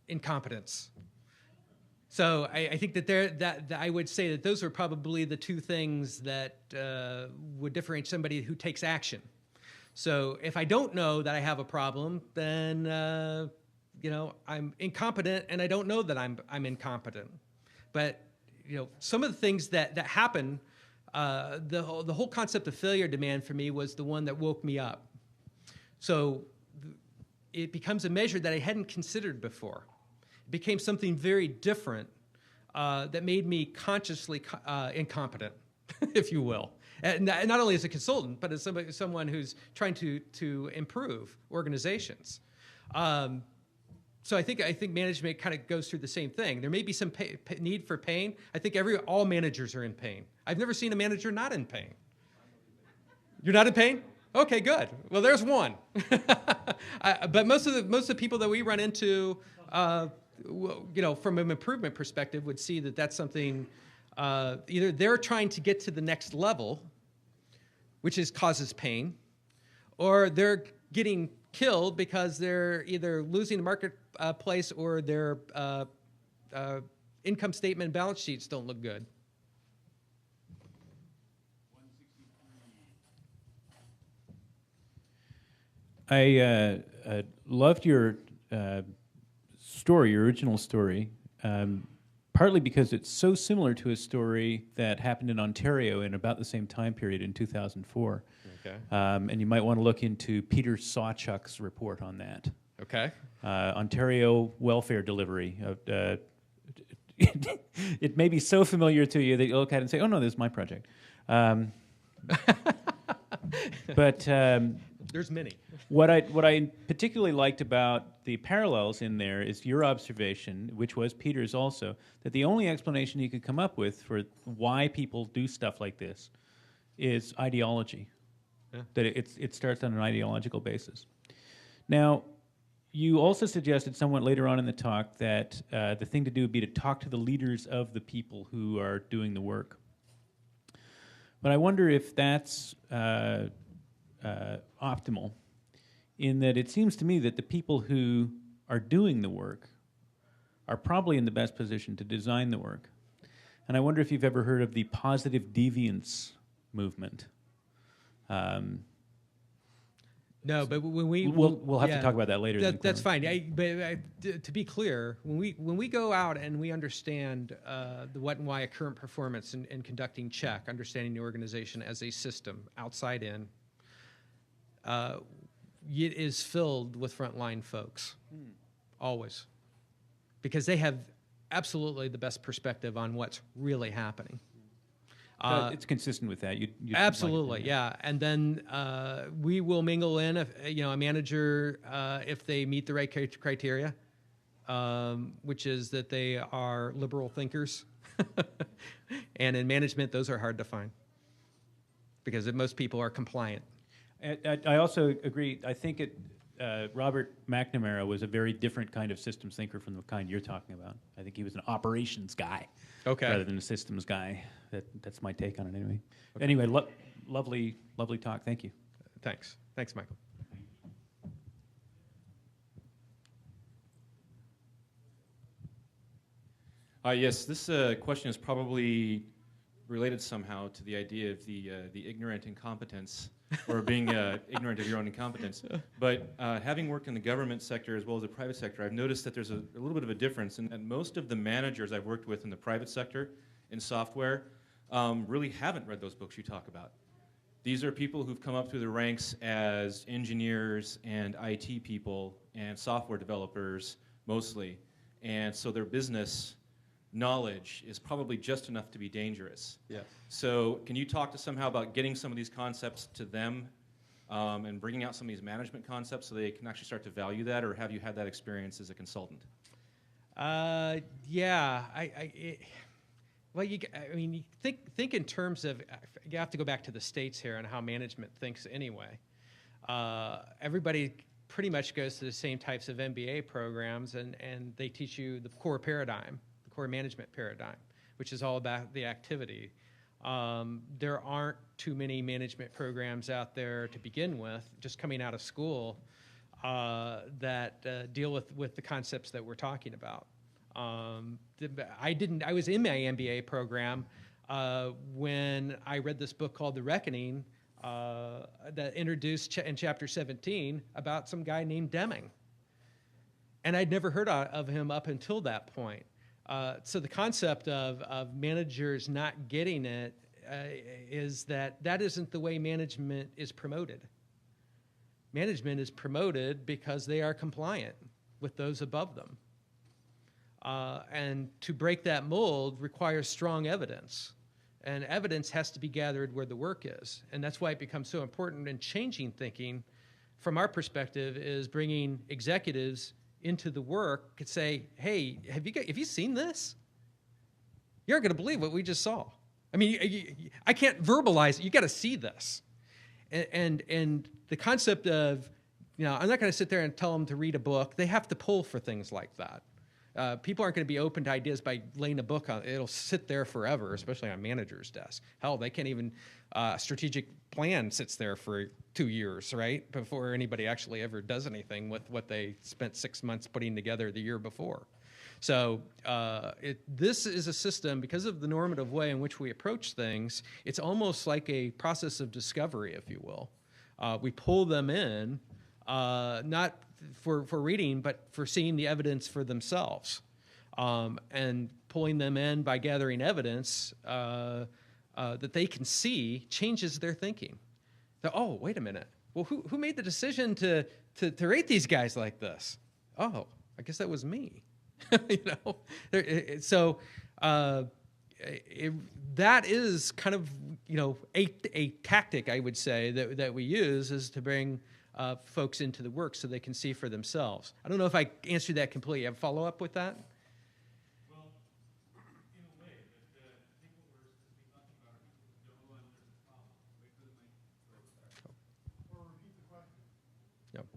incompetence. So I think that I would say that those are probably the two things that would differentiate somebody who takes action. So if I don't know that I have a problem, then I'm incompetent, and I don't know that I'm incompetent. But some of the things that happen, the whole concept of failure demand for me was the one that woke me up. So it becomes a measure that I hadn't considered before. It became something very different that made me consciously incompetent, if you will. And not only as a consultant, but as someone who's trying to improve organizations. So I think management kind of goes through the same thing. There may be some need for pain. I think all managers are in pain. I've never seen a manager not in pain. You're not in pain? Okay, good. Well, there's one. But most of the people that we run into, from an improvement perspective, would see that that's something. Either they're trying to get to the next level, which causes pain, or they're getting killed because they're either losing the marketplace or their income statement and balance sheets don't look good. I loved your story, your original story, partly because it's so similar to a story that happened in Ontario in about the same time period in 2004. Okay. And you might want to look into Peter Sawchuk's report on that. Okay. Ontario welfare delivery. It may be so familiar to you that you'll look at it and say, oh, no, this is my project. But there's many. What I particularly liked about the parallels in there is your observation, which was Peter's also, that the only explanation you could come up with for why people do stuff like this is ideology. Yeah. That it starts on an ideological basis. Now, you also suggested somewhat later on in the talk that the thing to do would be to talk to the leaders of the people who are doing the work. But I wonder if that's optimal, in that it seems to me that the people who are doing the work are probably in the best position to design the work. And I wonder if you've ever heard of the positive deviance movement. No, but when we'll have to talk about that later. That's fine. But to be clear, when we go out and we understand the what and why of current performance and conducting check, understanding the organization as a system, outside in, it is filled with frontline folks, always, because they have absolutely the best perspective on what's really happening. It's consistent with that. You'd absolutely, like yeah. And then we will mingle in, a manager, if they meet the right criteria, which is that they are liberal thinkers. And in management, those are hard to find. because most people are compliant. I also agree. I think Robert McNamara was a very different kind of systems thinker from the kind you're talking about. I think he was an operations guy rather than a systems guy. That's my take on it anyway. Okay. Anyway, lovely talk. Thank you. Thanks, Michael. Yes, this question is probably related somehow to the idea of the ignorant incompetence, or being ignorant of your own incompetence. But having worked in the government sector as well as the private sector, I've noticed that there's a little bit of a difference, and most of the managers I've worked with in the private sector in software really haven't read those books you talk about. These are people who've come up through the ranks as engineers and IT people and software developers mostly, and so their business knowledge is probably just enough to be dangerous. Yeah. So can you talk to somehow about getting some of these concepts to them and bringing out some of these management concepts so they can actually start to value that, or have you had that experience as a consultant? Yeah. Well, you think in terms of, you have to go back to the States here and how management thinks anyway. Everybody pretty much goes to the same types of MBA programs, and they teach you the core paradigm, the core management paradigm, which is all about the activity. There aren't too many management programs out there to begin with, just coming out of school, that deal with the concepts that we're talking about. I was in my MBA program when I read this book called The Reckoning that introduced in chapter 17 about some guy named Deming. And I'd never heard of him up until that point. So the concept of managers not getting it is that isn't the way management is promoted. Management is promoted because they are compliant with those above them. And to break that mold requires strong evidence. And evidence has to be gathered where the work is. And that's why it becomes so important in changing thinking, from our perspective, is bringing executives into the work and say, hey, have you seen this? You aren't going to believe what we just saw. I mean, I can't verbalize it. You got to see this. And the concept of, I'm not going to sit there and tell them to read a book. They have to pull for things like that. People aren't going to be open to ideas by laying a book on it. It'll sit there forever, especially on managers' desks. Hell, they can't even, strategic plan sits there for 2 years, right? Before anybody actually ever does anything with what they spent 6 months putting together the year before. So this is a system, because of the normative way in which we approach things, it's almost like a process of discovery, if you will. We pull them in, not for reading, but for seeing the evidence for themselves. And pulling them in by gathering evidence that they can see changes their thinking. Oh, wait a minute. Well, who made the decision to rate these guys like this? Oh, I guess that was me. So that is kind of a tactic, I would say, that we use, is to bring folks into the work so they can see for themselves. I don't know if I answered that completely. Have a follow-up with that? Well, in a way, but I think what we're talking about are people who don't know there's a problem. Wait for the mic. Or repeat the question. Yep.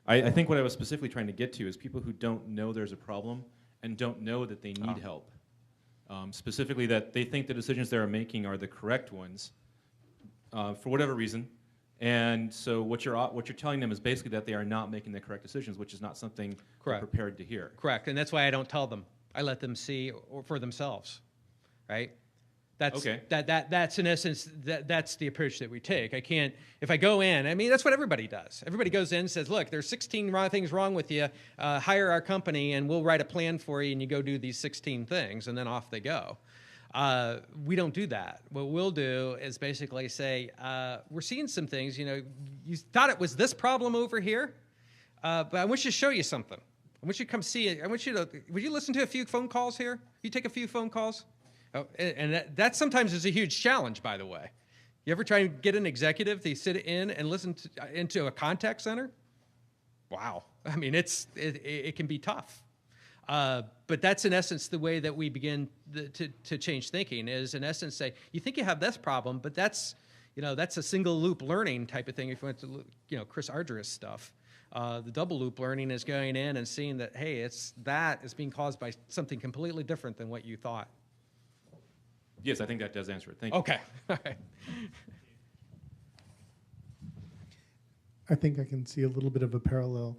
I think what I was specifically trying to get to is people who don't know there's a problem and don't know that they need help. Specifically, that they think the decisions they're making are the correct ones for whatever reason. And so what you're telling them is basically that they are not making the correct decisions, which is not something they're prepared to hear. Correct, and that's why I don't tell them. I let them see for themselves, right? That's okay. That's in essence that's the approach that we take. I can't, if I go in, that's what everybody does. Everybody goes in and says, look, there's 16 things wrong with you. Hire our company and we'll write a plan for you, and you go do these 16 things, and then off they go. We don't do that. What we'll do is basically say, we're seeing some things, you thought it was this problem over here, but I want you to show you something. I want you to come see it. Would you listen to a few phone calls here? You take a few phone calls? Oh, and that sometimes is a huge challenge, by the way. You ever try to get an executive to sit in and listen into a contact center? Wow. It can be tough. But that's in essence the way that we begin to change thinking, is in essence say, you think you have this problem, but that's a single loop learning type of thing. If you went to Chris Argyris stuff, the double loop learning is going in and seeing that, hey, it's being caused by something completely different than what you thought. Yes, I think that does answer it. Thank you. Okay. All right. I think I can see a little bit of a parallel.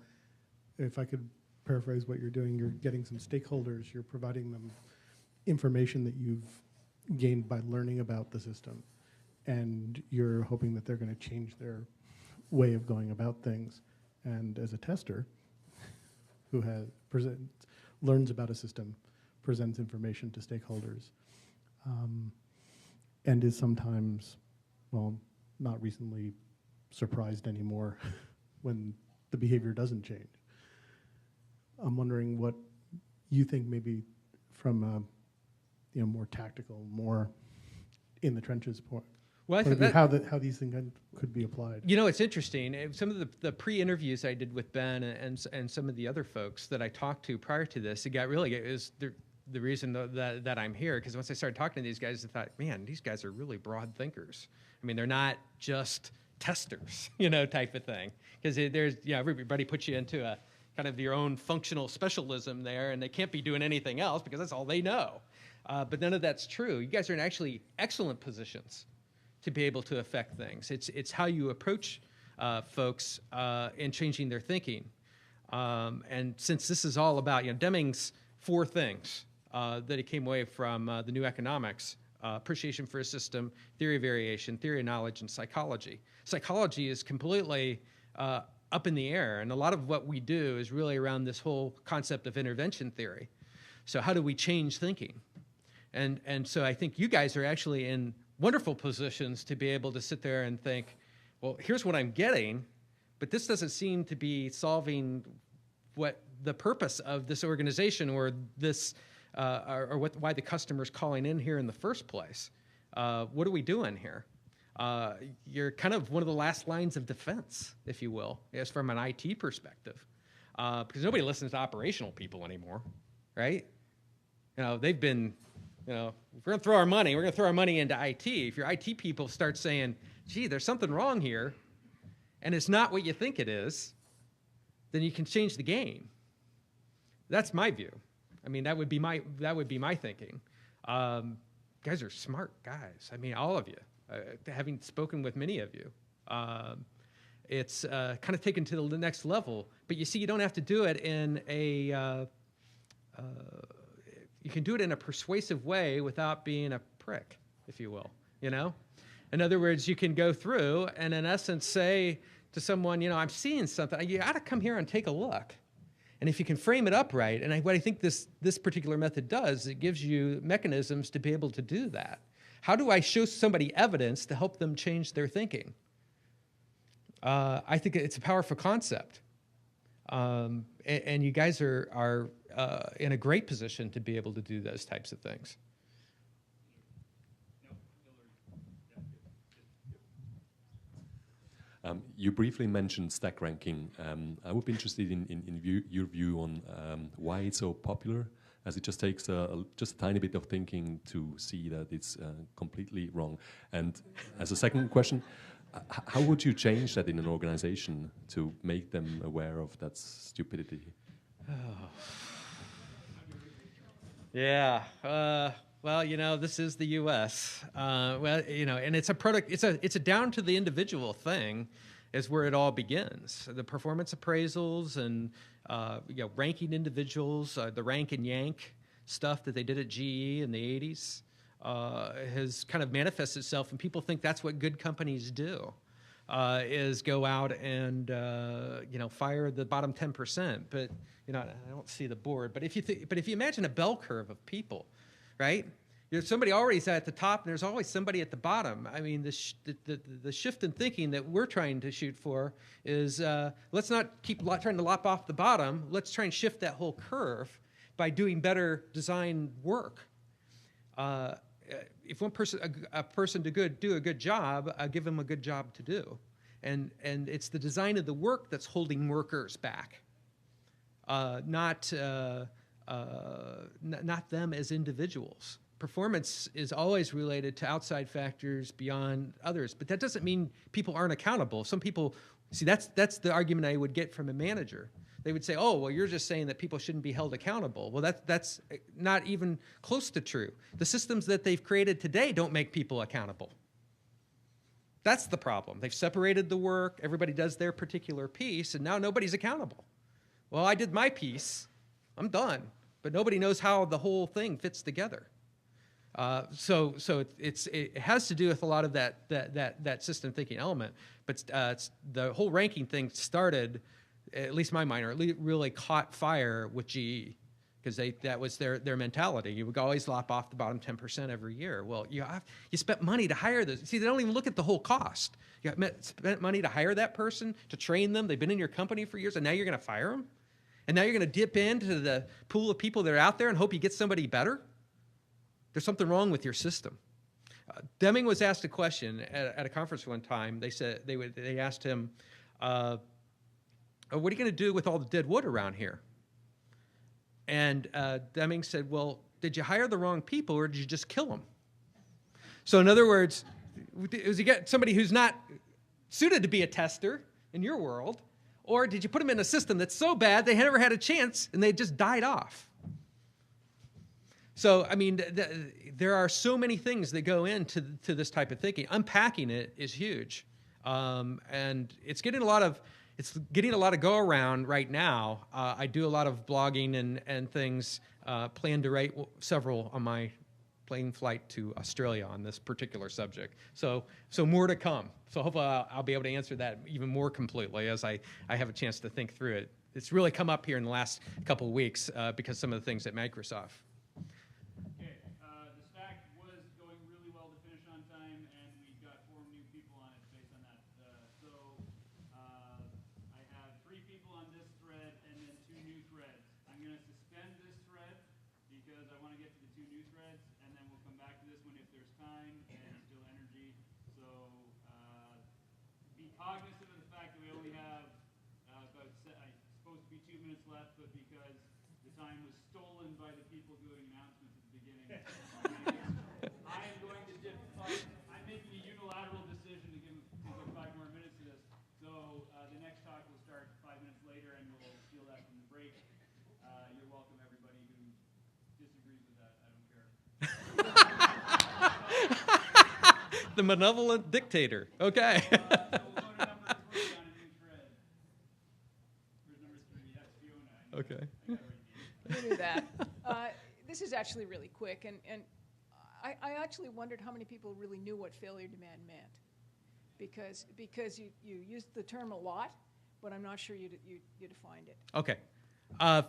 If I could paraphrase what you're doing, you're getting some stakeholders, you're providing them information that you've gained by learning about the system, and you're hoping that they're going to change their way of going about things. And as a tester who learns about a system, presents information to stakeholders, and is sometimes, well, not recently surprised anymore when the behavior doesn't change. I'm wondering what you think maybe from a more tactical, more in the trenches point. Well, I think how these things could be applied. It's interesting. Some of the pre-interviews I did with Ben and some of the other folks that I talked to prior to this, it was the reason that I'm here, because once I started talking to these guys, I thought, man, these guys are really broad thinkers. I mean, they're not just testers, type of thing. Because everybody puts you into a kind of your own functional specialism there, and they can't be doing anything else because that's all they know. But none of that's true. You guys are in actually excellent positions to be able to affect things. It's how you approach folks in changing their thinking. And since this is all about, Deming's 4 things that he came away from the new economics: appreciation for a system, theory of variation, theory of knowledge, and psychology. Psychology is completely up in the air, and a lot of what we do is really around this whole concept of intervention theory. So how do we change thinking? And so I think you guys are actually in wonderful positions to be able to sit there and think, well, here's what I'm getting, but this doesn't seem to be solving what the purpose of this organization or this why the customer's calling in here in the first place. What are we doing here? You're kind of one of the last lines of defense, if you will, as from an IT perspective, because nobody listens to operational people anymore, right? They've been, if we're going to throw our money, we're going to throw our money into IT. If your IT people start saying, gee, there's something wrong here, and it's not what you think it is, then you can change the game. That's my view. I mean, that would be my thinking. Guys are smart guys. I mean, all of you. Having spoken with many of you, it's kind of taken to the next level. But you see, you don't have to do it in you can do it in a persuasive way without being a prick, if you will. In other words, you can go through and in essence say to someone, I'm seeing something. You ought to come here and take a look. And if you can frame it up right, and what I think this particular method does, it gives you mechanisms to be able to do that. How do I show somebody evidence to help them change their thinking? I think it's a powerful concept. And you guys are in a great position to be able to do those types of things. You briefly mentioned stack ranking. I would be interested in your view on why it's so popular, as it just takes just a tiny bit of thinking to see that it's completely wrong. And as a second question, how would you change that in an organization to make them aware of that stupidity? Oh. Yeah. Well, this is the U.S. And it's a product. It's a down to the individual thing, is where it all begins. The performance appraisals and ranking individuals, the rank and yank stuff that they did at GE in the 80s has kind of manifested itself, and people think that's what good companies do, is go out and fire the bottom 10%. But I don't see the board. But if you imagine a bell curve of people, right? Somebody already at the top, and there's always somebody at the bottom. I mean, the shift in thinking that we're trying to shoot for is let's not keep trying to lop off the bottom. Let's try and shift that whole curve by doing better design work. If a person do a good job, give them a good job to do, and it's the design of the work that's holding workers back, not not them as individuals. Performance is always related to outside factors beyond others, but that doesn't mean people aren't accountable. Some people, see, that's the argument I would get from a manager. They would say, oh, well, you're just saying that people shouldn't be held accountable. Well, that's not even close to true. The systems that they've created today don't make people accountable. That's the problem. They've separated the work, everybody does their particular piece, and now nobody's accountable. Well, I did my piece, I'm done, but nobody knows how the whole thing fits together. So it has to do with a lot of that system thinking element, but the whole ranking thing started, at least in my mind, or really caught fire with GE, because that was their mentality. You would always lop off the bottom 10% every year. Well, you spent money to hire this. See, they don't even look at the whole cost. You spent money to hire that person, to train them. They've been in your company for years, and now you're going to fire them? And now you're going to dip into the pool of people that are out there and hope you get somebody better? There's something wrong with your system. Deming was asked a question at a conference one time. They said they asked him, "What are you going to do with all the dead wood around here?" And Deming said, "Well, did you hire the wrong people, or did you just kill them?" So, in other words, was you get somebody who's not suited to be a tester in your world, or did you put them in a system that's so bad they never had a chance and they just died off? So, I mean, there are so many things that go into this type of thinking. Unpacking it is huge, and it's getting a lot of go around right now. I do a lot of blogging and things. Plan to write several on my plane flight to Australia on this particular subject. So more to come. So hopefully I'll be able to answer that even more completely as I have a chance to think through it. It's really come up here in the last couple of weeks because some of the things at Microsoft. Cognizant of the fact that we only have supposed to be 2 minutes left, but because the time was stolen by the people doing announcements at the beginning, I am going to I'm making a unilateral decision to give 5 more minutes to this. So the next talk will start 5 minutes later, and we'll steal that from the break. You're welcome, everybody who disagrees with that. I don't care. The malevolent dictator. Okay. Okay. We knew that. This is actually really quick, and I actually wondered how many people really knew what failure demand meant, because you used the term a lot, but I'm not sure you defined it. Okay.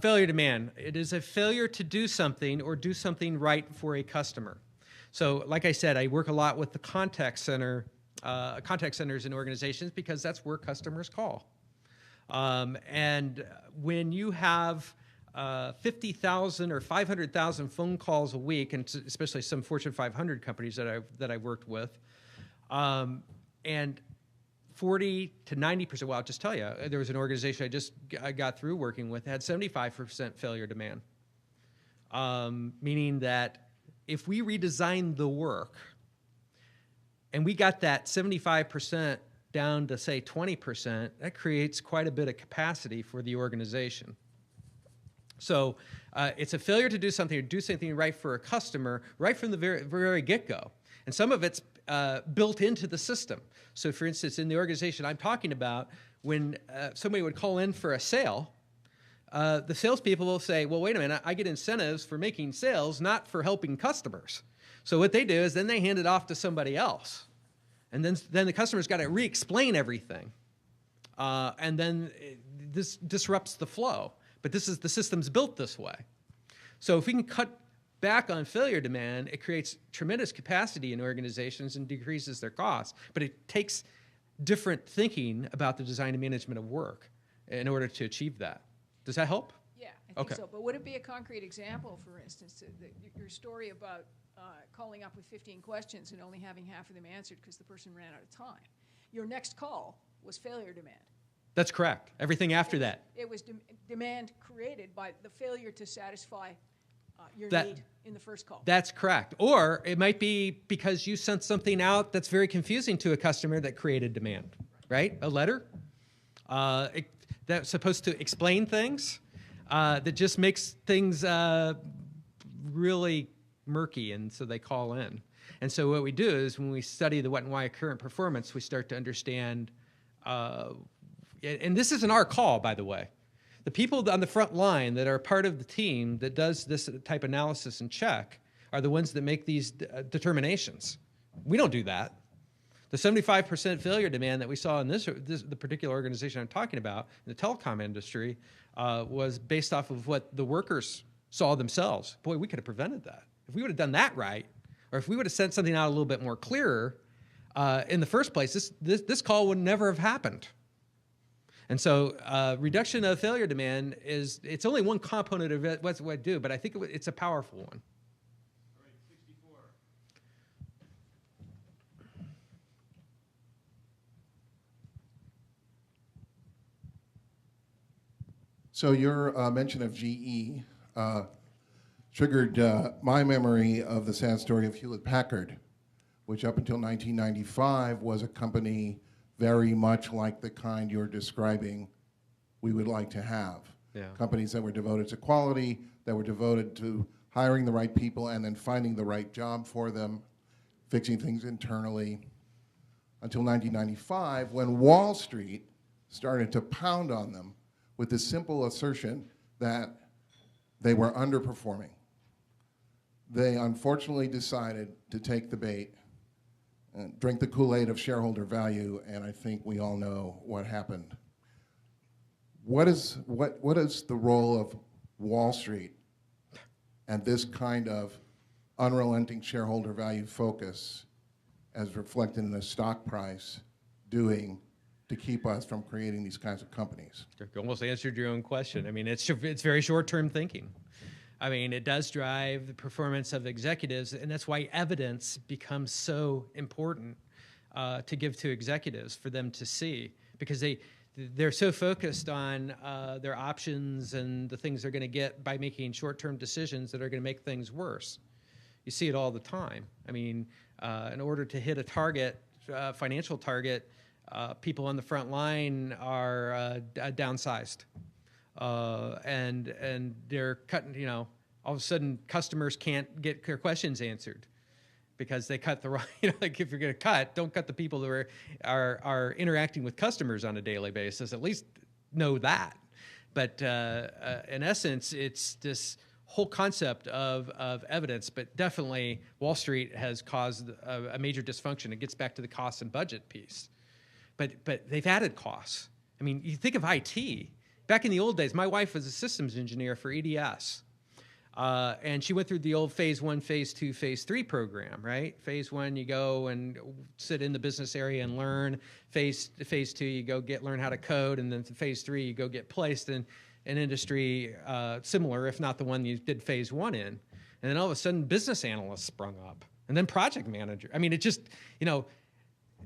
Failure demand. It is a failure to do something or do something right for a customer. So, like I said, I work a lot with the contact centers in organizations because that's where customers call. And when you have 50,000 or 500,000 phone calls a week, and especially some Fortune 500 companies that I've worked with, and 40 to 90%, well, I'll just tell you, there was an organization I got through working with that had 75% failure demand, meaning that if we redesigned the work and we got that 75% down to, say, 20%, that creates quite a bit of capacity for the organization. So it's a failure to do something or do something right for a customer right from the very get-go. And some of it's built into the system. So, for instance, in the organization I'm talking about, when somebody would call in for a sale, the salespeople will say, well, wait a minute, I get incentives for making sales, not for helping customers. So what they do is then they hand it off to somebody else. And then the customer's got to re-explain everything. And then this disrupts the flow. But the system's built this way. So if we can cut back on failure demand, it creates tremendous capacity in organizations and decreases their costs. But it takes different thinking about the design and management of work in order to achieve that. Does that help? Yeah, I think so. But would it be a concrete example, for instance, your story about calling up with 15 questions and only having half of them answered because the person ran out of time? Your next call was failure demand. That's correct. Everything after that. It was demand created by the failure to satisfy your That- need in the first call. That's correct. Or it might be because you sent something out that's very confusing to a customer that created demand, right? A letter that's supposed to explain things that just makes things really murky, and so they call in. And so what we do is when we study the what and why of current performance, we start to understand, and this isn't our call, by the way. The people on the front line that are part of the team that does this type of analysis and check are the ones that make these determinations. We don't do that. The 75% failure demand that we saw in the particular organization I'm talking about, in the telecom industry, was based off of what the workers saw themselves. Boy, we could have prevented that. If we would have done that right, or if we would have sent something out a little bit more clearer in the first place, this call would never have happened. And so reduction of failure demand it's only one component of it, what I do, but I think it's a powerful one. All right, 64. So your mention of GE triggered my memory of the sad story of Hewlett-Packard, which up until 1995 was a company very much like the kind you're describing we would like to have. Yeah. Companies that were devoted to quality, that were devoted to hiring the right people and then finding the right job for them, fixing things internally, until 1995 when Wall Street started to pound on them with the simple assertion that they were underperforming. They unfortunately decided to take the bait and drink the Kool-Aid of shareholder value, and I think we all know what happened. What is the role of Wall Street and this kind of unrelenting shareholder value focus as reflected in the stock price doing to keep us from creating these kinds of companies? You almost answered your own question. I mean, it's very short-term thinking. I mean, it does drive the performance of executives, and that's why evidence becomes so important to give to executives for them to see, because they're so focused on their options and the things they're going to get by making short-term decisions that are going to make things worse. You see it all the time. I mean, in order to hit a target, financial target, people on the front line are downsized. And they're cutting, all of a sudden customers can't get their questions answered because they cut the right, like if you're going to cut, don't cut the people that are interacting with customers on a daily basis. At least know that. But in essence, it's this whole concept of evidence, but definitely Wall Street has caused a major dysfunction. It gets back to the cost and budget piece. But they've added costs. I mean, you think of IT. Back in the old days, my wife was a systems engineer for EDS. And she went through the old phase 1, phase 2, phase 3 program, right? Phase 1, you go and sit in the business area and learn. Phase 2, you go learn how to code. And then phase 3, you go get placed in an industry similar, if not the one you did phase 1 in. And then all of a sudden, business analysts sprung up. And then project manager. I mean, it just,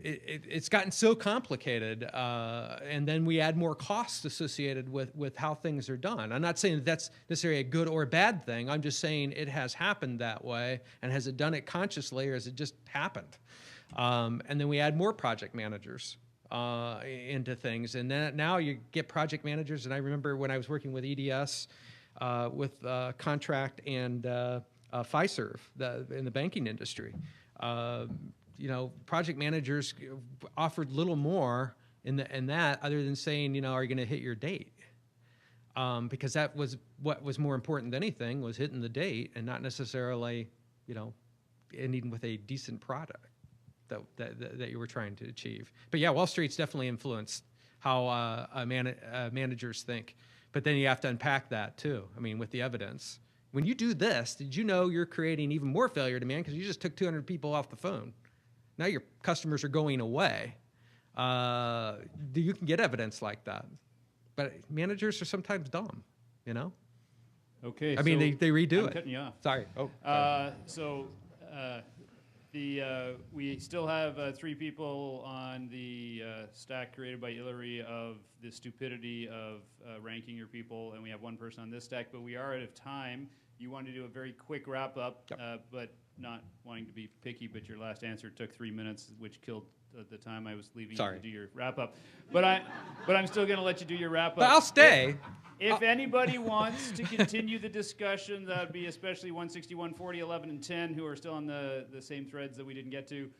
it's gotten so complicated, and then we add more costs associated with how things are done. I'm not saying that that's necessarily a good or a bad thing. I'm just saying it has happened that way, and has it done it consciously, or has it just happened? And then we add more project managers into things, and then now you get project managers. And I remember when I was working with EDS, with Contract and Fiserv in the banking industry. Project managers offered little more in that other than saying, are you going to hit your date? Because that was what was more important than anything, was hitting the date and not necessarily, ending with a decent product that you were trying to achieve. But yeah, Wall Street's definitely influenced how managers think. But then you have to unpack that too. I mean, with the evidence. When you do this, did you know you're creating even more failure demand because you just took 200 people off the phone? Now your customers are going away. You can get evidence like that. But managers are sometimes dumb, Okay. I mean, they redo I'm it. cutting you off. Sorry. Oh. So We still have 3 people on the stack created by Hillary of the stupidity of ranking your people, and we have 1 person on this stack, but we are out of time. You want to do a very quick wrap-up, but not wanting to be picky, but your last answer took 3 minutes, which killed the time I was leaving you to do your wrap-up. But I'm still going to let you do your wrap-up. But I'll stay. If anybody wants to continue the discussion, that would be especially 160, 140, 11, and 10, who are still on the same threads that we didn't get to.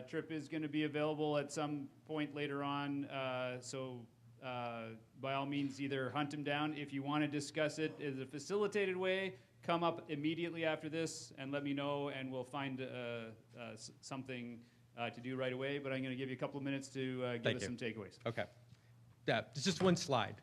Tripp is going to be available at some point later on, so by all means, either hunt him down. If you want to discuss it in a facilitated way, come up immediately after this and let me know, and we'll find something to do right away. But I'm going to give you a couple of minutes to give us some takeaways. Okay. Yeah, it's just 1 slide.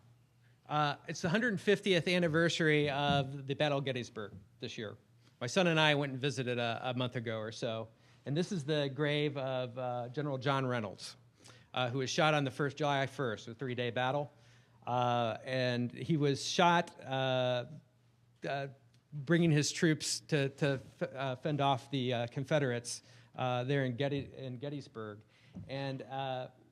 It's the 150th anniversary of the Battle of Gettysburg this year. My son and I went and visited a month ago or so, and this is the grave of General John Reynolds, who was shot on the July 1st, a 3-day battle. And he was shot bringing his troops to fend off the Confederates there in Gettysburg. And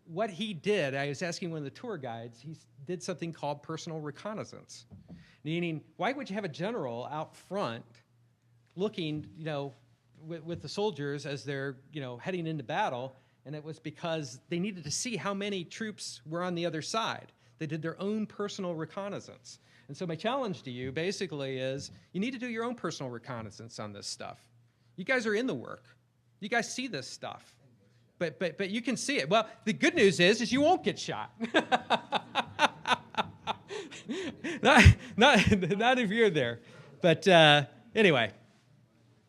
what he did, I was asking one of the tour guides, he did something called personal reconnaissance. Meaning, why would you have a general out front looking, with the soldiers as they're, heading into battle? And it was because they needed to see how many troops were on the other side. They did their own personal reconnaissance. And so my challenge to you basically is you need to do your own personal reconnaissance on this stuff. You guys are in the work. You guys see this stuff. But you can see it. Well, the good news is you won't get shot. not if you're there. But anyway,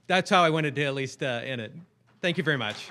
that's how I wanted to at least end it. Thank you very much.